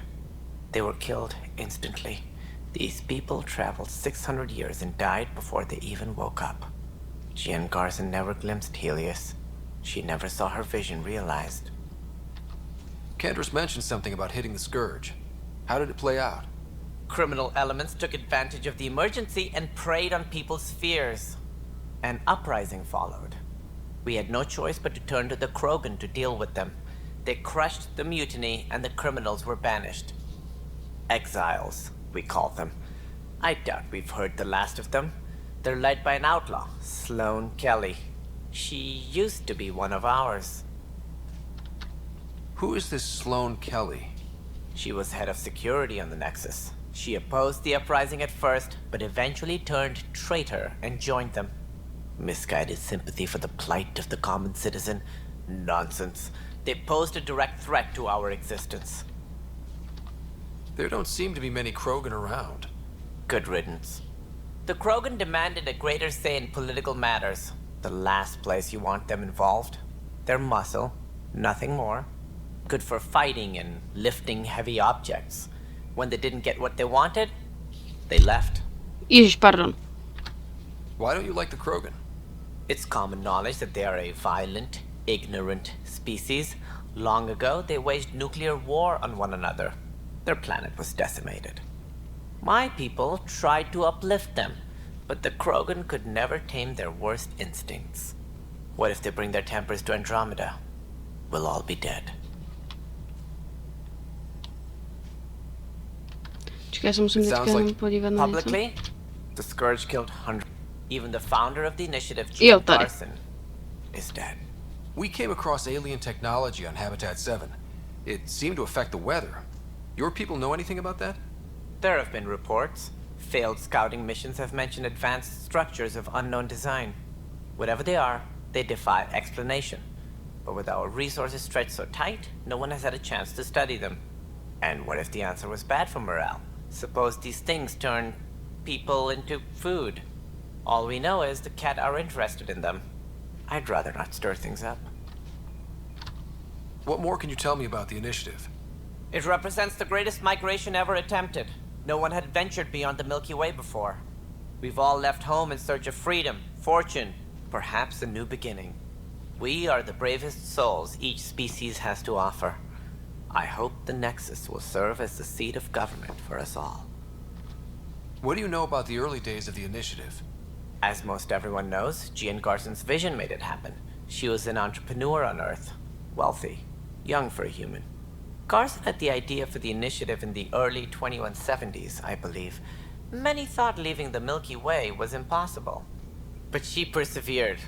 Speaker 10: They were killed instantly. These people traveled 600 years and died before they even woke up. Jean Garson never glimpsed Helios. She never saw her vision realized.
Speaker 2: Candace mentioned something about hitting the Scourge. How did it play out?
Speaker 10: Criminal elements took advantage of the emergency and preyed on people's fears. An uprising followed. We had no choice but to turn to the Krogan to deal with them. They crushed the mutiny and the criminals were banished. Exiles, we call them. I doubt we've heard the last of them. They're led by an outlaw, Sloane Kelly. She used to be one of ours.
Speaker 2: Who is this Sloane Kelly?
Speaker 10: She was head of security on the Nexus. She opposed the uprising at first, but eventually turned traitor and joined them. Misguided sympathy for the plight of the common citizen? Nonsense. They posed a direct threat to our existence.
Speaker 2: There don't seem to be many Krogan around.
Speaker 10: Good riddance. The Krogan demanded a greater say in political matters. The last place you want them involved. They're muscle, nothing more. Good for fighting and lifting heavy objects. When they didn't get what they wanted, they left.
Speaker 1: Ježiš, pardon.
Speaker 2: Why don't you like the Krogan?
Speaker 10: It's common knowledge that they are a violent, ignorant species. Long ago, they waged nuclear war on one another. Their planet was decimated. My people tried to uplift them, but the Krogan could never tame their worst instincts. What if they bring their tempers to Andromeda? We'll all be dead.
Speaker 1: Já se musím teďka jenom podívat na něco.
Speaker 10: Publicly, the Scourge killed hundreds. Even the founder of the initiative, Jean Garson, is dead.
Speaker 2: We came across alien technology on Habitat 7. It seemed to affect the weather. Your people know anything about that?
Speaker 10: There have been reports. Failed scouting missions have mentioned advanced structures of unknown design. Whatever they are, they defy explanation. But with our resources stretched so tight, no one has had a chance to study them. And what if the answer was bad for morale? Suppose these things turn people into food. All we know is the Cat are interested in them. I'd rather not stir things up.
Speaker 2: What more can you tell me about the initiative?
Speaker 10: It represents the greatest migration ever attempted. No one had ventured beyond the Milky Way before. We've all left home in search of freedom, fortune, perhaps a new beginning. We are the bravest souls each species has to offer. I hope the Nexus will serve as the seat of government for us all.
Speaker 2: What do you know about the early days of the initiative?
Speaker 10: As most everyone knows, Jean Garson's vision made it happen. She was an entrepreneur on Earth. Wealthy. Young for a human. Garson had the idea for the initiative in the early 2170s, I believe. Many thought leaving the Milky Way was impossible. But she persevered.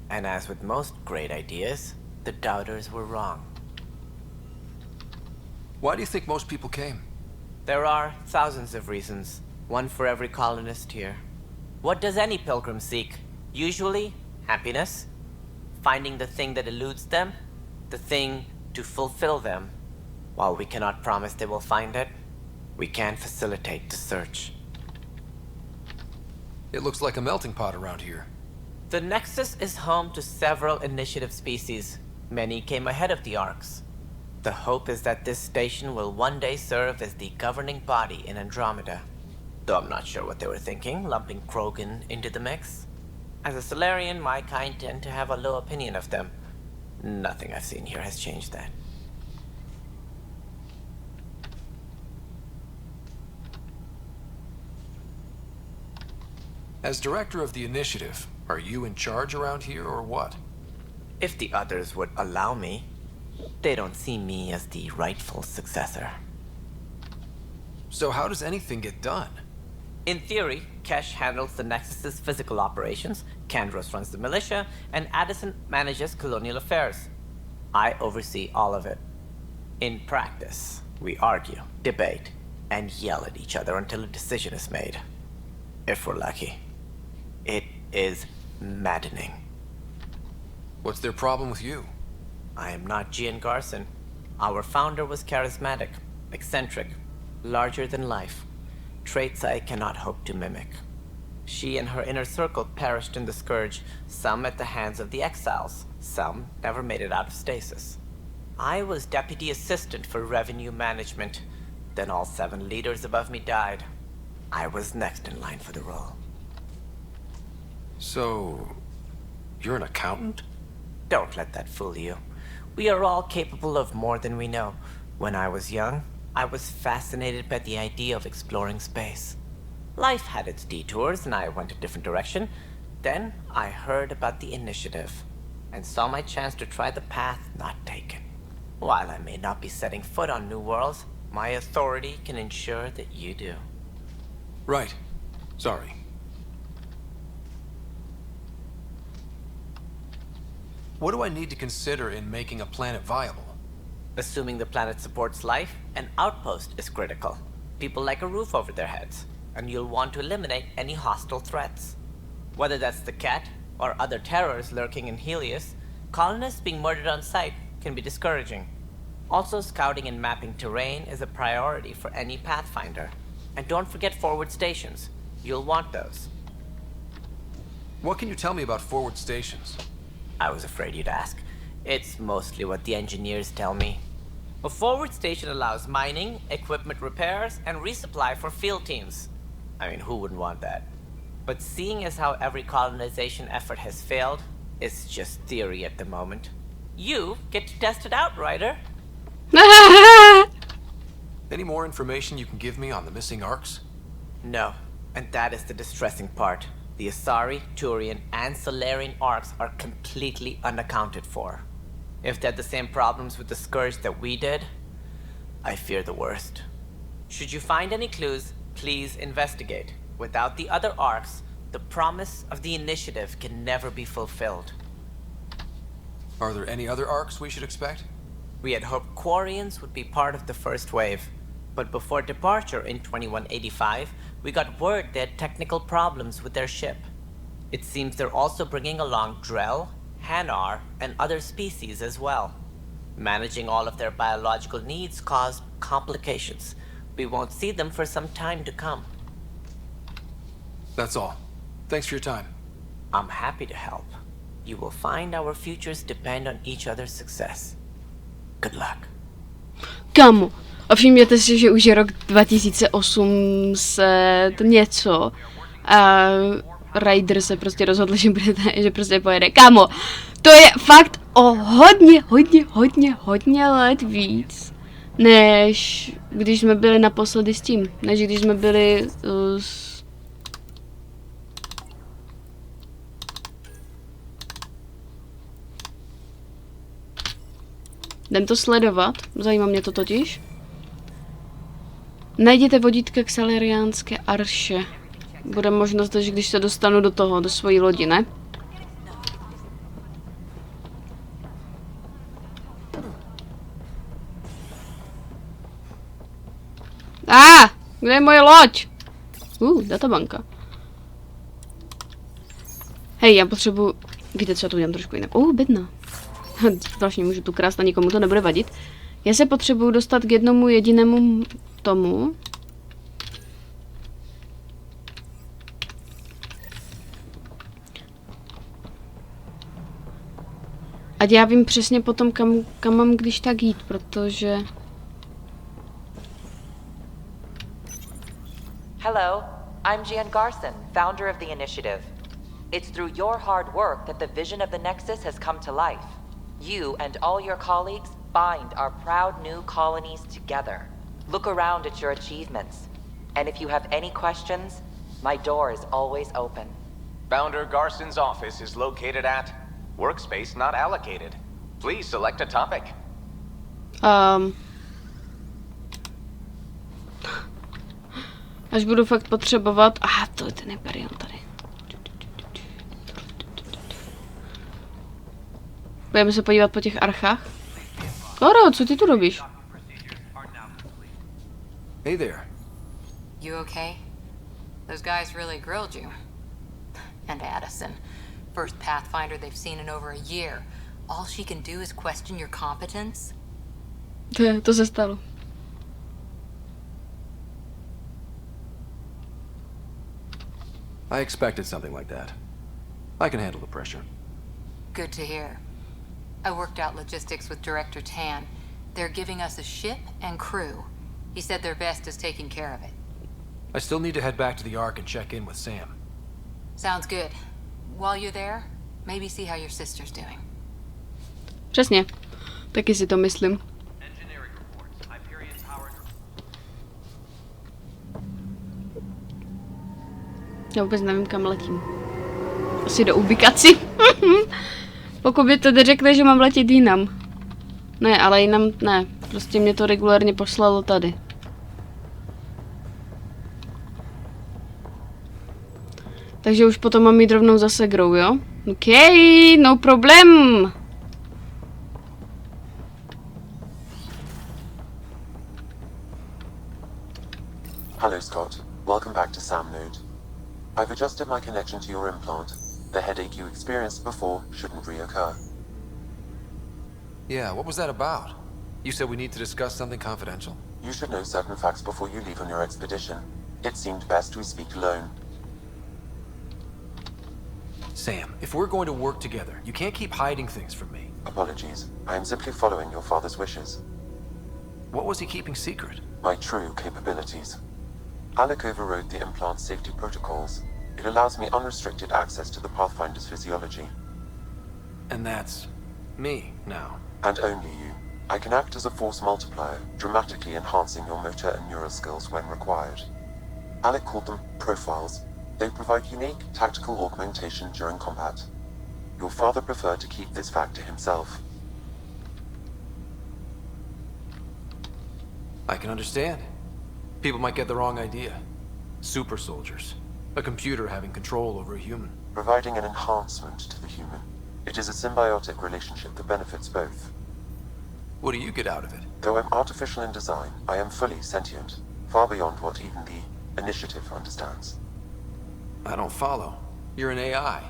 Speaker 10: And as with most great ideas, the doubters were wrong.
Speaker 2: Why do you think most people came?
Speaker 10: There are thousands of reasons. One for every colonist here. What does any pilgrim seek? Usually, happiness. Finding the thing that eludes them. The thing to fulfill them. While we cannot promise they will find it, we can facilitate the search.
Speaker 2: It looks like a melting pot around here.
Speaker 10: The Nexus is home to several initiative species. Many came ahead of the Arks. The hope is that this station will one day serve as the governing body in Andromeda. Though I'm not sure what they were thinking, lumping Krogan into the mix. As a Solarian, my kind tend to have a low opinion of them. Nothing I've seen here has changed that.
Speaker 2: As director of the initiative, are you in charge around here or what?
Speaker 10: If the others would allow me, they don't see me as the rightful successor.
Speaker 2: So how does anything get done?
Speaker 10: In theory, Kesh handles the Nexus's physical operations, Kandros runs the militia, and Addison manages colonial affairs. I oversee all of it. In practice, we argue, debate, and yell at each other until a decision is made. If we're lucky. It is maddening.
Speaker 2: What's their problem with you?
Speaker 10: I am not Jean Garson. Our founder was charismatic, eccentric, larger than life. Traits I cannot hope to mimic. She and her inner circle perished in the Scourge, some at the hands of the Exiles, some never made it out of stasis. I was deputy assistant for revenue management. Then all 7 leaders above me died. I was next in line for the role.
Speaker 2: So, you're an accountant?
Speaker 10: Don't let that fool you. We are all capable of more than we know. When I was young, I was fascinated by the idea of exploring space. Life had its detours and I went a different direction. Then I heard about the initiative and saw my chance to try the path not taken. While I may not be setting foot on new worlds, my authority can ensure that you do.
Speaker 2: Right. Sorry. What do I need to consider in making a planet viable?
Speaker 10: Assuming the planet supports life, an outpost is critical. People like a roof over their heads, and you'll want to eliminate any hostile threats. Whether that's the Cat or other terrors lurking in Helios, colonists being murdered on sight can be discouraging. Also, scouting and mapping terrain is a priority for any Pathfinder. And don't forget forward stations. You'll want those.
Speaker 2: What can you tell me about forward stations?
Speaker 10: I was afraid you'd ask. It's mostly what the engineers tell me. A forward station allows mining, equipment repairs, and resupply for field teams. I mean, who wouldn't want that? But seeing as how every colonization effort has failed, it's just theory at the moment. You get to test it out, Ryder.
Speaker 2: Any more information you can give me on the missing Arks?
Speaker 10: No, and that is the distressing part. The Asari, Turian, and Solarian Arks are completely unaccounted for. If they had the same problems with the Scourge that we did, I fear the worst. Should you find any clues, Please investigate. Without the other arcs, the promise of the initiative can never be fulfilled.
Speaker 2: Are there any other arcs we should expect?
Speaker 10: We had hoped Quarians would be part of the first wave, but before departure in 2185, we got word they had technical problems with their ship. It seems they're also bringing along Drell, Hanar, and other species as well. Managing all of their biological needs caused complications. We won't see them for some time to come.
Speaker 2: That's all. Thanks for your time.
Speaker 10: I'm happy to help. You will find our futures depend on each other's success. Good luck.
Speaker 1: Kamo, a všimněte si, že už je rok 2800 něco a Ryder se prostě rozhodl, že prostě pojede. Kamo, to je fakt o hodně let víc, než když jsme byli naposledy s tím, než když jsme byli Jdem to sledovat, zajímá mě to totiž. Najděte vodítka k saleriánské arše. Bude možnost, že když se dostanu do svojí lodi, ne? Kde je moje loď? Databanka. Hej, já potřebuji... Víte co, já to udělám trošku jinak. Bedna. Vlastně můžu tu krást a nikomu to nebude vadit. Já se potřebuju dostat k jednomu jedinému tomu. Ať já vím přesně potom, kam mám když tak jít, protože...
Speaker 19: Hello, I'm Jan Garson, founder of the initiative. It's through your hard work that the vision of the Nexus has come to life. You and all your colleagues bind our proud new colonies together. Look around at your achievements. And if you have any questions, my door is always open.
Speaker 20: Founder Garson's office is located at Workspace Not Allocated. Please select a topic.
Speaker 1: Až budu fakt potřebovat... to je ten Imperium tady. Budeme se podívat po těch archách. Koro, co ty tu robíš?
Speaker 2: Hey there.
Speaker 18: You okay? Those guys really grilled you. And Addison. First Pathfinder they've seen in over a year. All she can do is question your competence?
Speaker 1: To se stalo.
Speaker 2: I expected something like that. I can handle the pressure.
Speaker 18: Good to hear. I worked out logistics with Director Tan. They're giving us a ship and crew. He said their best is taking care of it.
Speaker 2: I still need to head back to the Ark and check in with Sam.
Speaker 18: Sounds good. While you're there, maybe see how your sister's doing.
Speaker 1: Přesně. Taky si to myslím. Já vůbec nevím, kam letím. Asi do ubikaci. Pokud by to řekne, že mám letět jinam. Ne, ale jinam ne. Prostě mě to regulárně poslalo tady. Takže už potom mám jít rovnou zase grou, jo? OK, no problem.
Speaker 13: Hello, Scott. Welcome back to Sam Node. I've adjusted my connection to your implant. The headache you experienced before shouldn't reoccur.
Speaker 2: Yeah, what was that about? You said we need to discuss something confidential.
Speaker 13: You should know certain facts before you leave on your expedition. It seemed best we speak alone.
Speaker 2: Sam, if we're going to work together, you can't keep hiding things from me.
Speaker 13: Apologies. I am simply following your father's wishes.
Speaker 2: What was he keeping secret?
Speaker 13: My true capabilities. Alec overrode the implant's safety protocols. It allows me unrestricted access to the Pathfinder's physiology.
Speaker 2: And that's me now.
Speaker 13: And only you. I can act as a force multiplier, dramatically enhancing your motor and neural skills when required. Alec called them profiles. They provide unique tactical augmentation during combat. Your father preferred to keep this fact to himself.
Speaker 2: I can understand. People might get the wrong idea. Super soldiers. A computer having control over a human.
Speaker 13: Providing an enhancement to the human. It is a symbiotic relationship that benefits both.
Speaker 2: What do you get out of it?
Speaker 13: Though I'm artificial in design, I am fully sentient, far beyond what even the Initiative understands.
Speaker 2: I don't follow. You're an AI.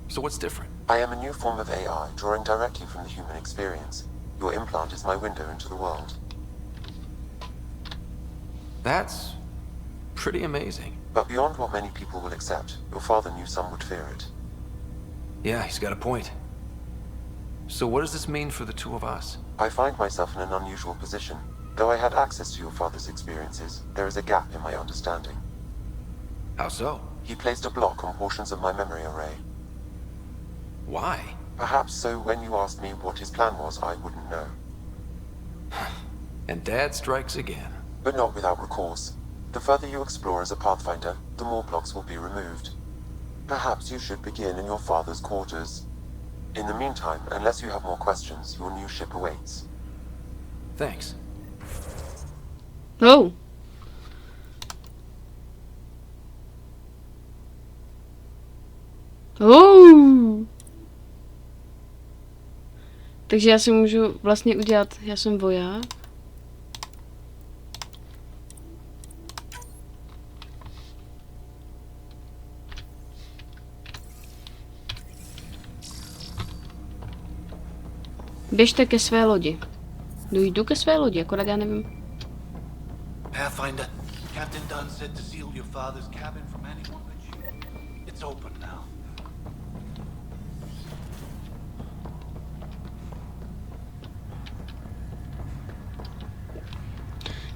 Speaker 2: So what's different?
Speaker 13: I am a new form of AI, drawing directly from the human experience. Your implant is my window into the world.
Speaker 2: That's pretty amazing.
Speaker 13: But beyond what many people will accept, your father knew some would fear it.
Speaker 2: Yeah, he's got a point. So what does this mean for the two of us?
Speaker 13: I find myself in an unusual position. Though I had access to your father's experiences, there is a gap in my understanding.
Speaker 2: How so?
Speaker 13: He placed a block on portions of my memory array.
Speaker 2: Why?
Speaker 13: Perhaps so when you asked me what his plan was, I wouldn't know.
Speaker 2: And Dad strikes again.
Speaker 13: But not without recourse. The further you explore as a Pathfinder, the more blocks will be removed. Perhaps you should begin in your father's quarters. In the meantime, unless you have more questions, your new ship awaits.
Speaker 2: Thanks.
Speaker 1: Oh. Oh. Takže já si můžu vlastně udělat, já jsem voják. Běžte ke své lodi. Jdu ke své lodi, akorát já nevím.
Speaker 9: Pathfinder, Captain Dunn said to seal your father's cabin from anyone but you. It's open now.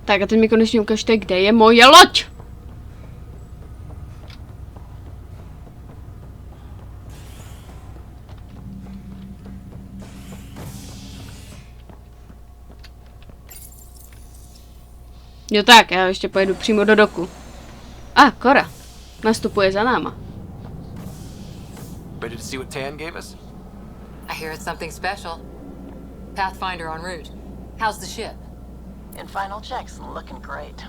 Speaker 1: Tak a teď mi konečně ukažte, kde je moje loď! Jo tak, já ještě pojedu přímo do doku. Cora. Nastupuje za náma.
Speaker 2: Ready to see what Tan gave us?
Speaker 18: I hear it's something special. Pathfinder en route. How's the ship?
Speaker 21: In final checks and looking great.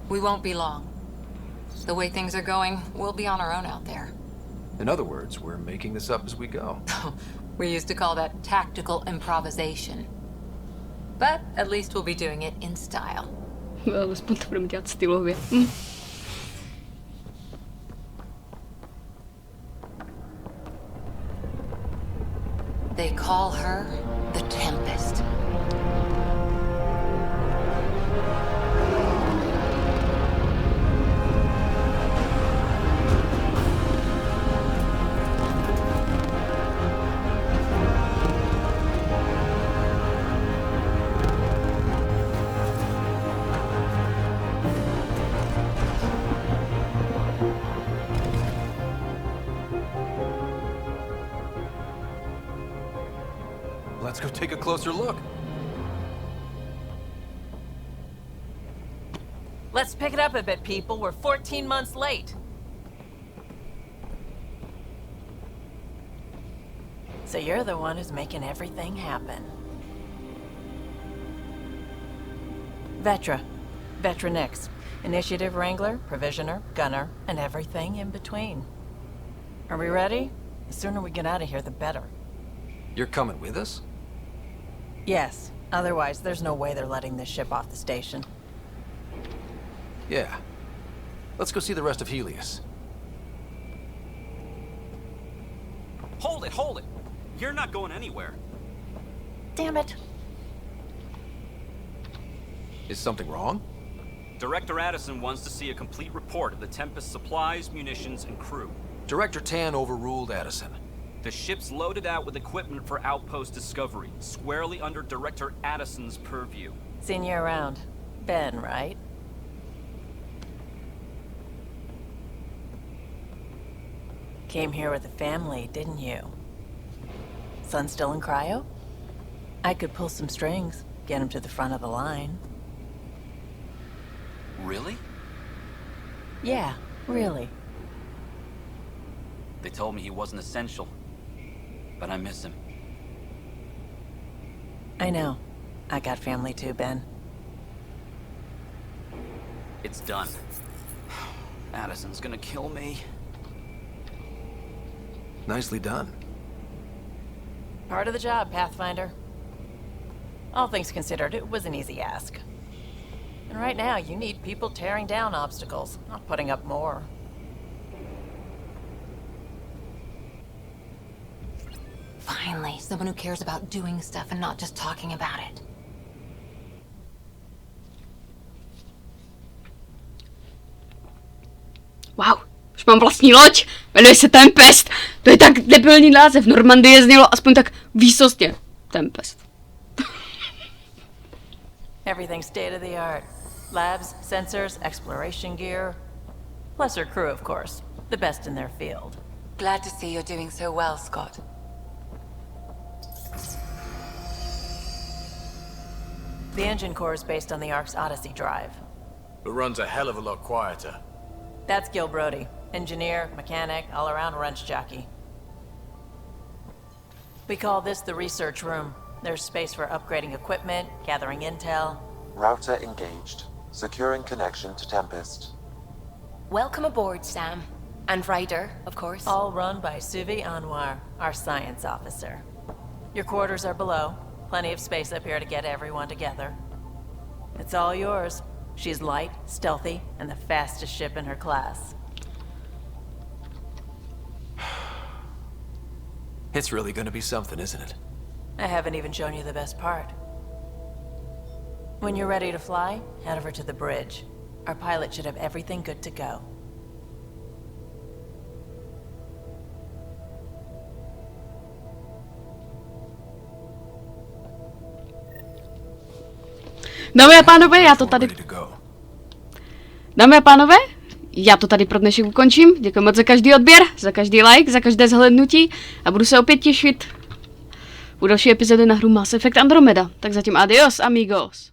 Speaker 18: We won't be long. The way things are going, we'll be on our own out there.
Speaker 2: In other words, we're making this up as we go.
Speaker 18: We used to call that tactical improvisation. But at least we'll be doing it in style.
Speaker 1: Aspoň to budeme dělat stylově.
Speaker 18: They call her the Tempest.
Speaker 2: Let's go take a closer look.
Speaker 21: Let's pick it up a bit, people. We're 14 months late. So you're the one who's making everything happen. Vetra. Vetra Nix. Initiative Wrangler, Provisioner, Gunner, and everything in between. Are we ready? The sooner we get out of here, the better.
Speaker 2: You're coming with us?
Speaker 21: Yes. Otherwise, there's no way they're letting this ship off the station.
Speaker 2: Yeah. Let's go see the rest of Helios.
Speaker 22: Hold it, hold it! You're not going anywhere.
Speaker 21: Damn it.
Speaker 2: Is something wrong?
Speaker 22: Director Addison wants to see a complete report of the Tempest's supplies, munitions, and crew.
Speaker 2: Director Tan overruled Addison.
Speaker 22: The ship's loaded out with equipment for outpost discovery, squarely under Director Addison's purview.
Speaker 21: Seen you around. Ben, right? Came here with the family, didn't you? Son still in cryo? I could pull some strings, get him to the front of the line.
Speaker 22: Really?
Speaker 21: Yeah, really.
Speaker 22: They told me he wasn't essential, but I miss him.
Speaker 21: I know. I got family too, Ben.
Speaker 22: It's done. Addison's gonna kill me.
Speaker 2: Nicely done.
Speaker 21: Part of the job, Pathfinder. All things considered, it was an easy ask. And right now, you need people tearing down obstacles, not putting up more.
Speaker 18: Finally, someone who cares about doing stuff and not just talking about it.
Speaker 1: Wow, už mám vlastní loď, jmenuje se Tempest. To je tak debilní název, Normandie znělo aspoň tak výsostně. Tempest.
Speaker 21: Everything state of the art. Labs, sensors, exploration gear. Plus her crew, of course. The best in their field.
Speaker 18: Glad to see you're doing so well, Scott.
Speaker 21: The engine core is based on the Ark's Odyssey drive.
Speaker 9: It runs a hell of a lot quieter.
Speaker 21: That's Gil Brody. Engineer, mechanic, all-around wrench jockey. We call this the research room. There's space for upgrading equipment, gathering intel.
Speaker 13: Router engaged. Securing connection to Tempest.
Speaker 18: Welcome aboard, Sam. And Ryder, of course.
Speaker 21: All run by Suvi Anwar, our science officer. Your quarters are below. Plenty of space up here to get everyone together. It's all yours. She's light, stealthy, and the fastest ship in her class.
Speaker 2: It's really gonna be something, isn't it?
Speaker 21: I haven't even shown you the best part. When you're ready to fly, head over to the bridge. Our pilot should have everything good to go.
Speaker 1: Dámy a pánové, já to tady pro dnešek ukončím. Děkuji moc za každý odběr, za každý like, za každé zhlédnutí a budu se opět těšit u další epizody na hru Mass Effect Andromeda. Tak zatím adios, amigos.